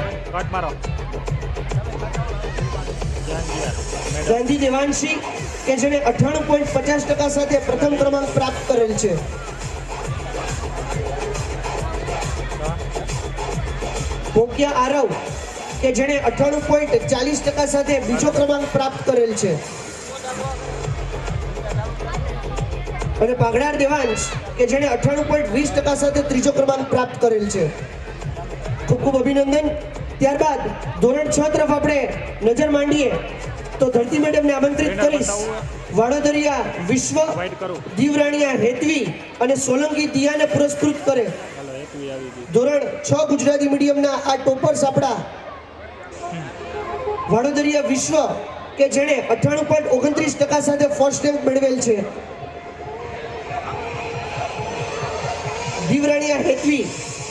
ગાંધી દેવાંશી કે જેણે 98.50% સાથે પ્રથમ ક્રમાંક પ્રાપ્ત કરેલ છે. પોકિયા આરવ કે જેણે 98.40% સાથે બીજો ક્રમાંક પ્રાપ્ત કરેલ છે. અને પાઘડાર દેવાંશ કે જેણે 98.20% સાથે ત્રીજો ક્રમાંક પ્રાપ્ત કરેલ છે. ખૂબ ખૂબ અભિનંદન. ત્યારબાદ ધોરણ 6 તરફ આપણે નજર માંડીએ તો ધરતી મેડમને આમંત્રિત કરીશ. વાડોદરિયા વિશ્વ, દીવરાણીયા હેતવી અને સોલંકી દિયાને પુરસ્કૃત કરે. ધોરણ 6 ગુજરાતી મીડિયમના આ ટોપર્સ આપણા વાડોદરિયા વિશ્વ કે જેણે 98.29% સાથે ફર્સ્ટ રેન્ક મેળવેલ છે. દીવરાણીયા હેતવી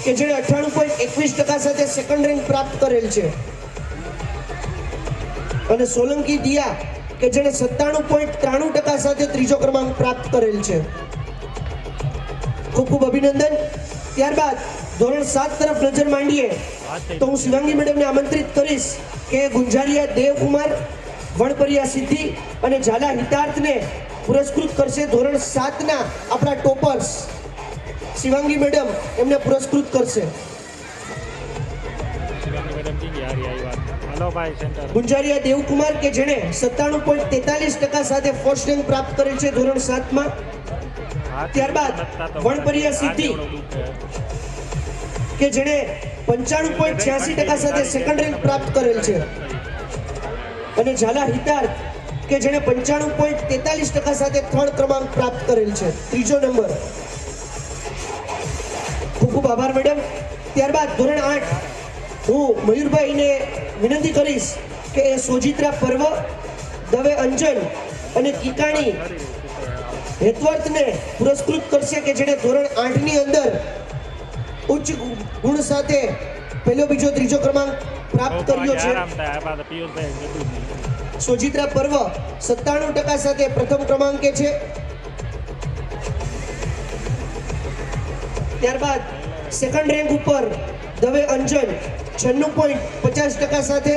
કે જેણે 98.21% સાથે સેકન્ડ રેન્ક પ્રાપ્ત કરેલ છે. અને સોલંકી દિયા કે જેણે 97.93% સાથે ત્રીજો ક્રમાંક પ્રાપ્ત કરેલ છે. ખૂબ ખૂબ અભિનંદન. ત્યારબાદ ધોરણ 7 તરફ નજર માંડીએ તો હું શિવાંગી મેડમને આમંત્રિત કરીશ કે ગુંજારિયા દેવકુમાર, વણપરિયા સિદ્ધિ અને ઝાલા હિતાર્થને પુરસ્કૃત કરશે. ધોરણ 7ના આપણા ટોપર્સ શિવાંગી મેડમ એમને પુરસ્કૃત કરશે. ગુંજારિયા દેવકુમાર કે જેણે 97.43% સાથે ફર્સ્ટ રેન્ક પ્રાપ્ત કરેલ છે ધોરણ 7માં. ત્યારબાદ વણપરિયા સિદ્ધિ કે જેણે 95.86% સાથે સેકન્ડ રેન્ક પ્રાપ્ત કરેલ છે. અને ઝાલા હિતાર્થ કે જેણે 95.43% સાથે થર્ડ ક્રમાંક પ્રાપ્ત કરેલ છે, ત્રીજો નંબર. ખૂબ ખૂબ આભાર મેડમ. ત્યારબાદ ધોરણ 8 હું મયુરભાઈને વિનંતી કરીશ કે સોજિત્રા પર્વ, દવે અંજન અને કિકાણી હેતવર્તને પુરસ્કૃત કરશે કે જેણે ધોરણ 8ની અંદર ઉચ્ચ ગુણ સાથે પહેલો, બીજો, ત્રીજો ક્રમાંક પ્રાપ્ત કર્યો છે. સોજિત્રા પર્વ 97% સાથે પ્રથમ ક્રમાંકે છે. ત્યારબાદ સેકન્ડ રેન્ક ઉપર દવે અંજન 96.50% સાથે.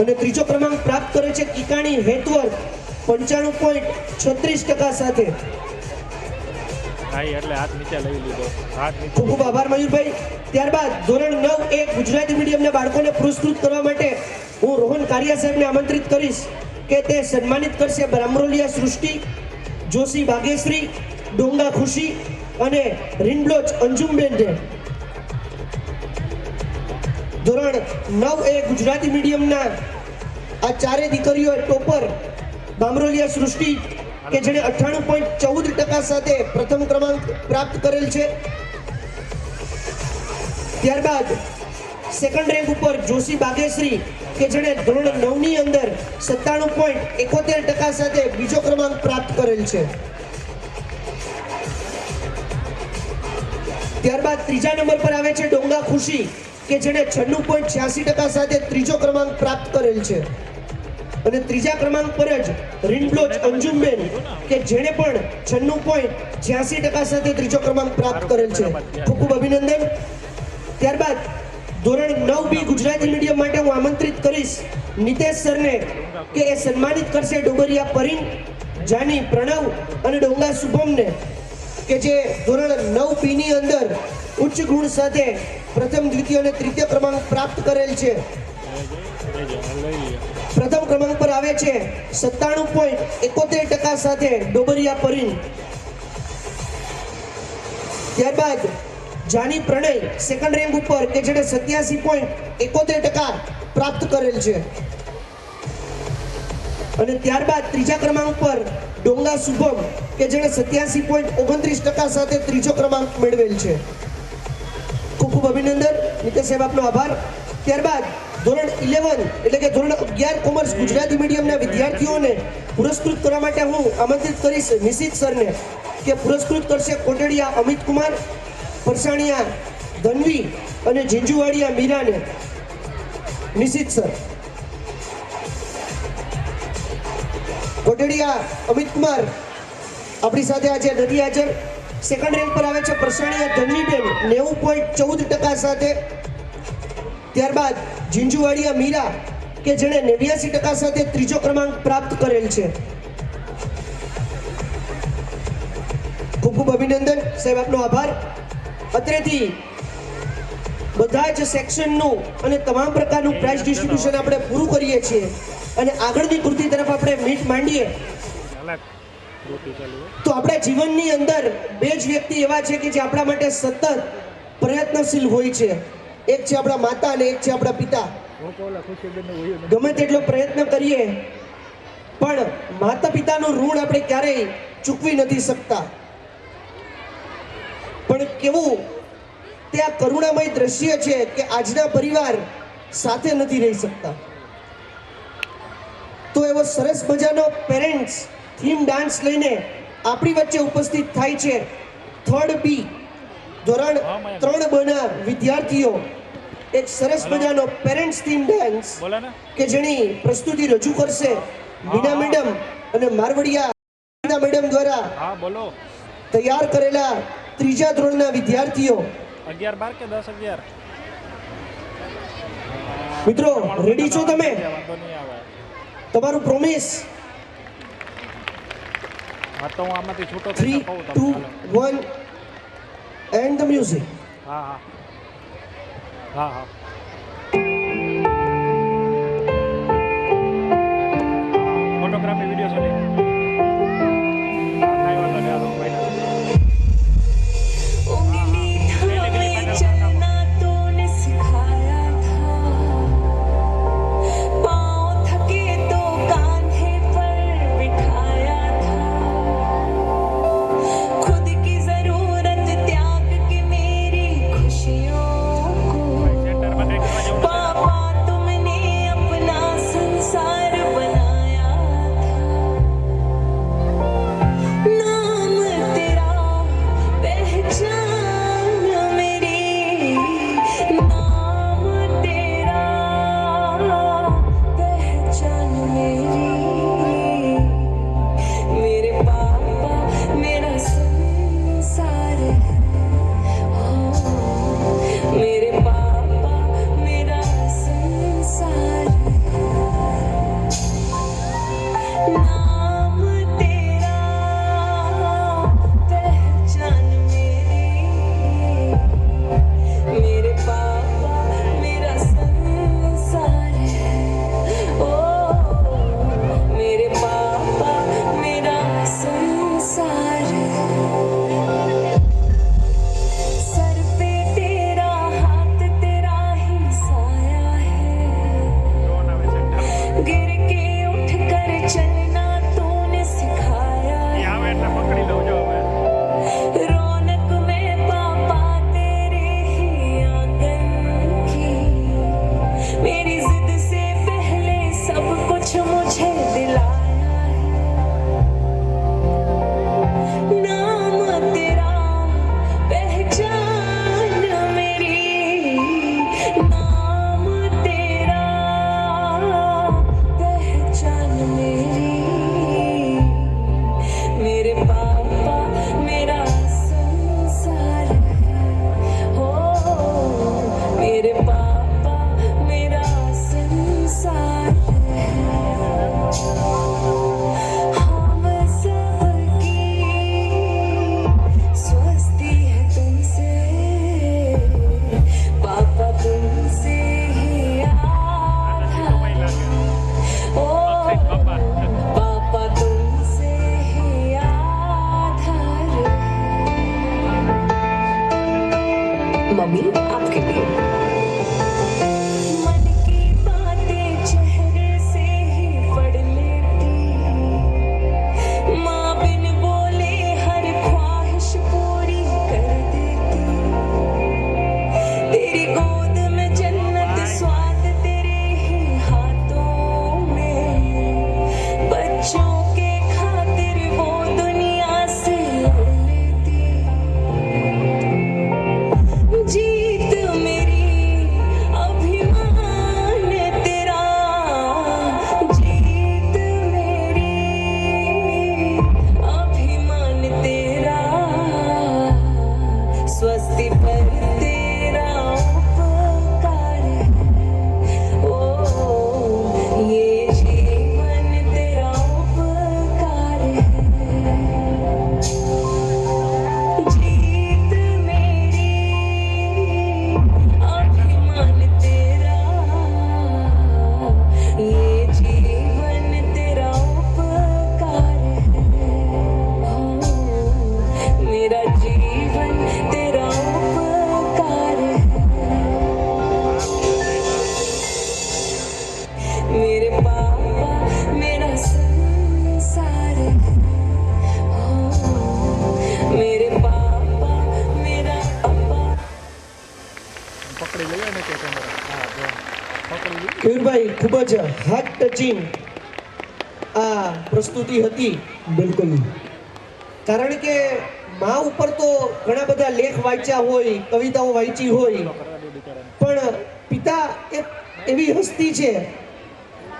અને ત્રીજો ક્રમાંક પ્રાપ્ત કરે છે કિકાણી હેતવર 95.36% સાથે. ભાઈ એટલે હાથ નીચે લઈ લીધો, હાથ નીચે. ખૂબ ખૂબ આભાર મયુરભાઈ. ત્યારબાદ ધોરણ 9 ગુજરાતી મીડિયમના બાળકોને પુરસ્કૃત કરવા માટે હું રોહન કારિયા સાહેબને આમંત્રિત કરીશ કે તે સન્માનિત કરશે બ્રાહ્મરોલિયા સૃષ્ટિ, જોશી ભાગ્યશ્રી, ડોંગા ખુશી અને રીનબ્લોચ અંજુમબેનને. ધોરણ 9 ગુજરાતી મીડિયમના આ ચારે દીકરીઓ ટોપર બામરોલિયા સૃષ્ટિ કે જેણે 98.14% સાથે પ્રથમ ક્રમાંક પ્રાપ્ત કરેલ છે. ત્યારબાદ સેકન્ડ રેન્ક ઉપર જોશી ભાગ્યશ્રી કે જેણે ધોરણ 9 ની અંદર 97.71% સાથે બીજો ક્રમાંક પ્રાપ્ત કરેલ છે. ત્યારબાદ ત્રીજા નંબર પર આવે છે ડોંગા ખુશી કે જેણે 96.86% સાથે ત્રીજો ક્રમાંક પ્રાપ્ત કરેલ છે. અને ત્રીજા ક્રમાંક પર જ રીનબ્લોચ અંજુમબેન કે જેણે પણ 96.86% સાથે ત્રીજો ક્રમાંક પ્રાપ્ત કરેલ છે. ખૂબ ખૂબ અભિનંદન. ત્યારબાદ ધોરણ 9B ગુજરાતી મીડિયમ માટે હું આમંત્રિત કરીશ નિતેશ સરને કે એ સન્માનિત કરશે ડોબરિયા પરીન, જાની પ્રણવ અને ડોંગા શુભમને કે જે ધોરણ 9B ની અંદર ઉચ્ચ ગુણ સાથે પ્રથમ, દ્વિતીય અને તૃતીય ક્રમાંક પ્રાપ્ત કરેલ છે. પ્રથમ ક્રમાંક પર આવે છે 97.71% સાથે ડોબરિયા પરીન. ત્યારબાદ જાની પ્રણય સેકન્ડ રેન્ક ઉપર કે જેણે 87.71% પ્રાપ્ત કરેલ છે. અને ત્યારબાદ ત્રીજા ક્રમાંક પર ડોંગા શુભમ કે જેણે 87.29% સાથે ત્રીજો ક્રમાંક મેળવેલ છે. ખૂબ ખૂબ અભિનંદન નિતેશ સાહેબ, આપનો આભાર. ત્યારબાદ ધોરણ 11 એટલે કે ધોરણ 11 કોમર્સ ગુજરાતી મીડિયમના વિદ્યાર્થીઓને પુરસ્કૃત કરવા માટે હું આમંત્રિત કરીશ નિશિત સરને કે પુરસ્કૃત કરશે કોટડિયા અમિત કુમાર, પરસાણિયા ધનવી અને ઝીંઝુવાડિયા મીરાને. નિશિત સર. કોટડિયા અમિત કુમાર આપણી સાથે આજે નથી હાજર. સેકન્ડ રેન્ક પર આવે છે પરસાણિયા ધનવીબેન 90.14% સાથે. ત્યારબાદ ઝીંઝુવાડિયા મીરા કે જેણે 89% સાથે ત્રીજો ક્રમાંક પ્રાપ્ત કરેલ છે. ખૂબ ખૂબ અભિનંદન સાહેબ, આપનો આભાર. અત્રેથી બધા જ સેક્શનનું અને તમામ પ્રકારનું પ્રાઇઝ ડિસ્ટ્રીબ્યુશન આપણે પૂરું કરીએ છીએ અને આગળની કૃતિ તરફ આપણે મીટ માંડીએ. તો આપણા જીવનની અંદર બે જ વ્યક્તિ એવા છે કે જે આપણા માટે સતત પ્રયત્નશીલ હોય છે. એક છે આપણા માતા અને એક છે આપણા પિતા. ગમે તેટલો પ્રયત્ન કરીએ પણ માતા પિતાનું ઋણ આપણે ક્યારેય ચૂકવી નથી શકતા. પણ કેવું તે આ કરુણામય દ્રશ્ય છે કે આજના પરિવાર સાથે નથી રહી શકતા. તો એવો સરસ મજાનો પેરેન્ટ્સ થીમ ડાન્સ લઈને આપણી વચ્ચે ઉપસ્થિત થાય છે થર્ડ બી ધોરણ 3 ના વિદ્યાર્થીઓ. એક સરસ મજાનો પેરેન્ટ્સ થીમ ડાન્સ કે જેની પ્રસ્તુતિ રજૂ કરશે મીના મેડમ અને મારવડિયા મેડમ દ્વારા તૈયાર કરેલા ત્રીજા ધોરણના વિદ્યાર્થીઓ. 11 12 કે 10 11 મિત્રો રેડી છો તમે? તમારું પ્રોમિસ? હા તો હું આમાંથી છૂટો 3 2 1 એન્ડ ધ મ્યુઝિક. હા હા હા હા ફોટોગ્રાફી વિડિયો છે. કેયુરભાઈ ખૂબ જ હાર્ટ ટચિંગ આ પ્રસ્તુતિ હતી. બિલકુલ. કારણ કે મા ઉપર તો ઘણા બધા લેખ વાંચ્યા હોય, કવિતાઓ વાંચી હોય, પણ પિતા એક એવી હસ્તી છે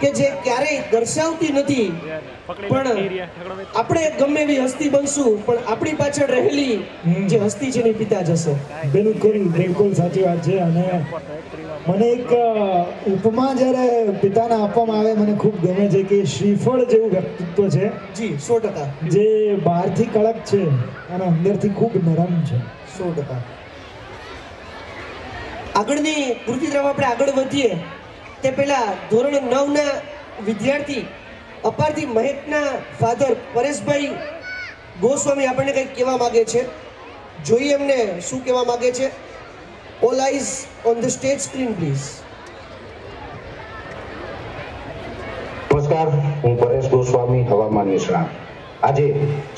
કે જે ક્યારેય દર્શાવતી નથી. પણ આપણે ગમે એવી હસ્તી બનશું, પણ આપણી પાછળ રહેલી જે હસ્તી છે એની પિતા જ હશે. બિલકુલ બિલકુલ સાચી વાત છે. અને મને એક ઉપમા જ્યારે પિતાને આપવામાં આવે મને ખૂબ ગમે છે કે શ્રીફળ જેવું વ્યક્તિત્વ છે. જી 100%. જે બહારથી કડક છે અને અંદરથી ખૂબ નરમ છે. 100%. આગળની કૃતિ તરફ આપણે આગળ વધીએ તે પહેલા ધોરણ 9 ના વિદ્યાર્થી અપારથી મહેકના ફાધર પરેશભાઈ ગોસ્વામી આપણને કંઈક કહેવા માંગે છે. જોઈએ એમને શું કહેવા માંગે છે. All eyes on the stage screen please. નમસ્કાર, હું પરેશ ગોસ્વામી, હવામાન નિષ્ણાત. આજે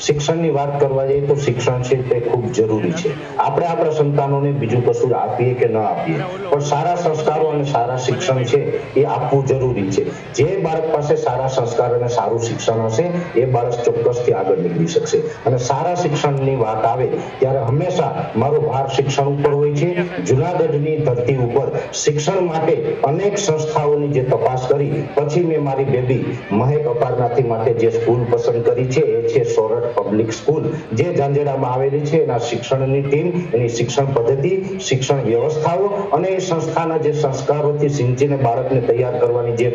શિક્ષણની વાત કરવા જઈએ તો શિક્ષણ છે તે ખૂબ જરૂરી છે. આપણે આપણા સંતાનોને બીજું કશું આપીએ કે ન આપીએ, પણ સારા સંસ્કારો અને સારા શિક્ષણ છે એ આપવું જરૂરી છે. જે બાળક પાસે સારા સંસ્કાર અને સારું શિક્ષણ હશે એ બાળક ચોક્કસથી આગળ નીકળી શકશે. અને સારા શિક્ષણની વાત આવે ત્યારે હંમેશા મારો ભાર શિક્ષણ ઉપર હોય છે. જુનાગઢની ધરતી ઉપર શિક્ષણ માટે અનેક સંસ્થાઓની જે તપાસ કરી પછી મેં મારી બેબી મહેક અપારનાથી માટે જે સ્કૂલ પસંદ કરી છે એ છે સોરઠ પબ્લિક સ્કૂલ, જે ઝાંઝેડામાં આવેલી છે. એના શિક્ષણની ટીમ, એની શિક્ષણ પદ્ધતિ, શિક્ષણ વ્યવસ્થાઓ અને એ સંસ્થાના જે સંસ્કારોથી સિંચીને બાળકને તૈયાર કરવાની જે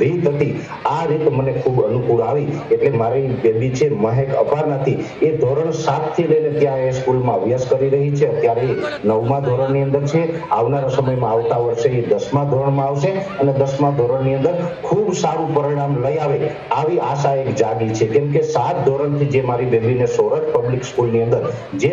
રીત હતી, આ રીત મને ખૂબ અનુકૂળ આવી. એટલે મારી બેબી છે મહેક અપારનાથી એ ધોરણ 7 થી લઈને ત્યાં એ સ્કૂલમાં અભ્યાસ કરી રહી છે. અત્યારે 9મા ધોરણની અંદર છે. આવનારા સમયમાં આવતા વર્ષે એ 10મા ધોરણમાં આવશે અને 10મા ધોરણની અંદર ખૂબ સારું પરિણામ લઈ આવે આવી આશા એક જાગી છે. કેમ કે 7 ધોરણથી જે મારી બેબીને સોરઠ પબ્લિક સ્કૂલની અંદર જે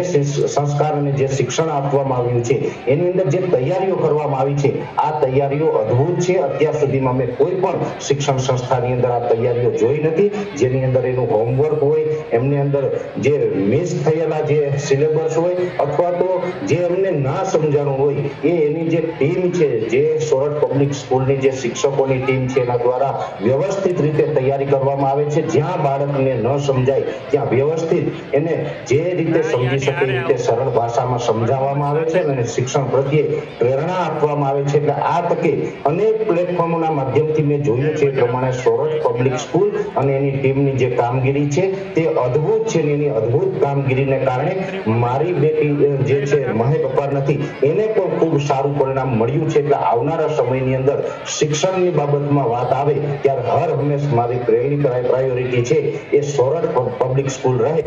સંસ્કાર અને જે શિક્ષણ આપવામાં આવ્યું છે એની અંદર જે તૈયારીઓ કરવામાં આવી છે આ તૈયારીઓ અદ્ભુત છે. અત્યાર સુધીમાં મેં કોઈ પણ શિક્ષણ સંસ્થાની અંદર આ તૈયારીઓ જોઈ નથી જેની અંદર એનું હોમવર્ક હોય, એમની અંદર જે મિસ થયેલા જે સિલેબસ હોય અથવા તો જે એમને ના સમજાણું હોય એ એની જે ટીમ છે, જે સોરઠ પબ્લિક સ્કૂલની જે શિક્ષકોની ટીમ છે એના દ્વારા વ્યવસ્થિત રીતે તૈયારી કરવામાં આવે છે. જ્યાં બાળકને ન સમજાય ત્યાં વ્યવસ્થિત એને જે રીતે સમજી શકે એ રીતે સરળ ભાષામાં સમજાવવામાં આવે છે અને શિક્ષણ પ્રત્યે પ્રેરણા આપવામાં આવે છે. એટલે આ તકે અનેક પ્લેટફોર્મના માધ્યમથી મેં જોયું છે એ પ્રમાણે સોરઠ પબ્લિક સ્કૂલ અને એની ટીમની જે કામગીરી છે તે અદ્ભુત છે. એની અદ્ભુત કામગીરીને કારણે મારી બેટી જે છે મહેક અપારનાથી એને પણ ખૂબ સારું પરિણામ મળ્યું છે. એટલે આવનારા સમયની અંદર શિક્ષણની બાબતમાં વાત આવે ત્યારે હર હંમેશ મારી પહેલી પ્રાયોરિટી છે એ સોરઠ પબ્લિક સ્કૂલ રહે.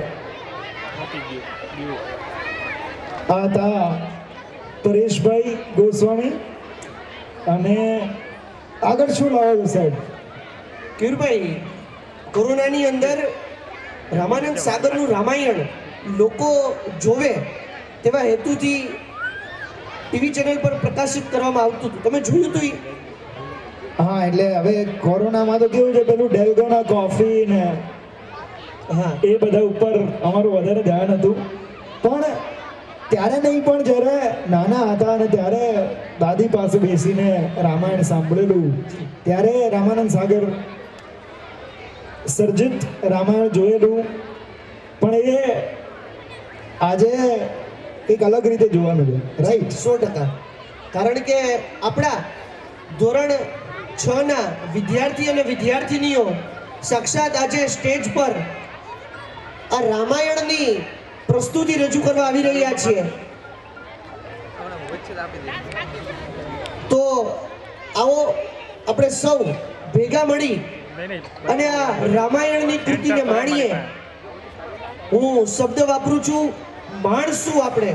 આ હતા પરેશભાઈ ગોસ્વામી. અને આગળ શું લાવો છો સાહેબ? કેયુરભાઈ, કોરોનાની અંદર રામાનંદ સાગરનું રામાયણ લોકો જોવે તેવા હેતુથી ટીવી ચેનલ પર પ્રકાશિત કરવામાં આવતું હતું. તમે જોયું હતું? હા, એટલે હવે કોરોનામાં તો કેવું છે પેલું ડેલ્ગોના કોફી ને એ બધા ઉપર અમારું વધારે ધ્યાન હતું. પણ ત્યારે નહીં, પણ જ્યારે નાના હતા અને ત્યારે દાદી પાસે બેસીને રામાયણ સાંભળેલું ત્યારે રામાનંદ સાગર સર્જિત રામાયણ જોયેલું. પણ એ આજે એક અલગ રીતે જોવા મળ્યું. રાઈટ, 100%. કારણ કે આપણા ધોરણ 6 ના વિદ્યાર્થી અને વિદ્યાર્થીનીઓ સાક્ષાત આજે સ્ટેજ પર આ રામાયણની પ્રસ્તુતિ રજૂ કરવા આવી રહ્યા છીએ. તો આવો આપણે સૌ ભેગા મળી અને આ રામાયણની કૃતિને માણીએ. હું શબ્દ વાપરું છું માણશું આપણે,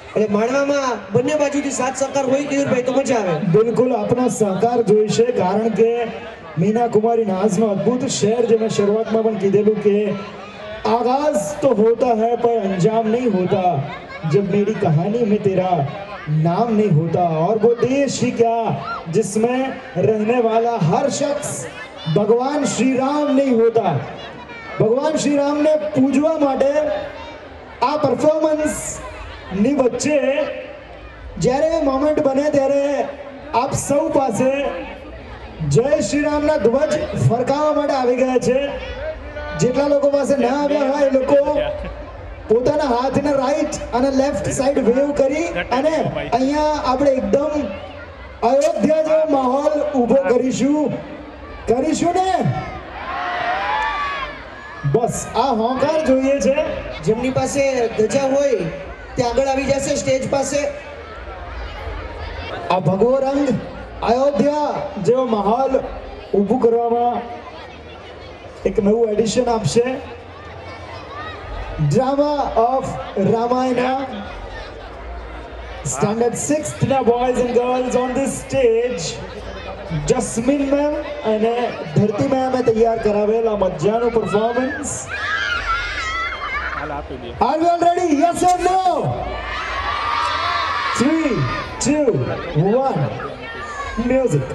એટલે માણવામાં બંને બાજુથી સાથ સહકાર હોય કેયુરભાઈ તો મજા આવે. બિલકુલ આપનો સહકાર જોઈશે. કારણ કે मीना कुमारी नाजनो अद्भुत शेर जो मैं शुरुआत में पण कीधेलू के आगाज तो होता है पर अंजाम नहीं होता जब मेरी कहानी में तेरा नाम नहीं होता। और वो देश ही क्या जिसमें रहने वाला हर शख्स भगवान श्री राम नहीं होता। भगवान श्री राम ने पूजवा माटे आ परफॉर्मन्स ની વચ્ચે જ્યારે મોમેન્ટ બને ત્યારે આપ સૌ પાસે જય શ્રી રામના ધ્વજ ફરકાવવા માટે આવી ગયા છે. જેટલા લોકો પાસે ના આવ્યા હોય એ લોકો પોતાના હાથને રાઈટ અને લેફ્ટ સાઈડ વેવ કરી અને અહીંયા આપણે એકદમ અયોધ્યા જેવો માહોલ ઊભો કરીશું ને. બસ આ હોંકાર જોઈએ છે. જેમની પાસે ધજા હોય તે આગળ આવી જશે સ્ટેજ પાસે. આ ભગવો રંગ અયોધ્યા જેવો માહોલ ઊભું કરવામાં એક નવું એડિશન આપશે. Drama of Ramayana standard 6th ના boys and girls on this stage jasmine ma'am અને ધરતી મેમે તૈયાર કરાવેલ આ મજાનું performance. Are you all ready? Yes or no? 3, 2, 1, music.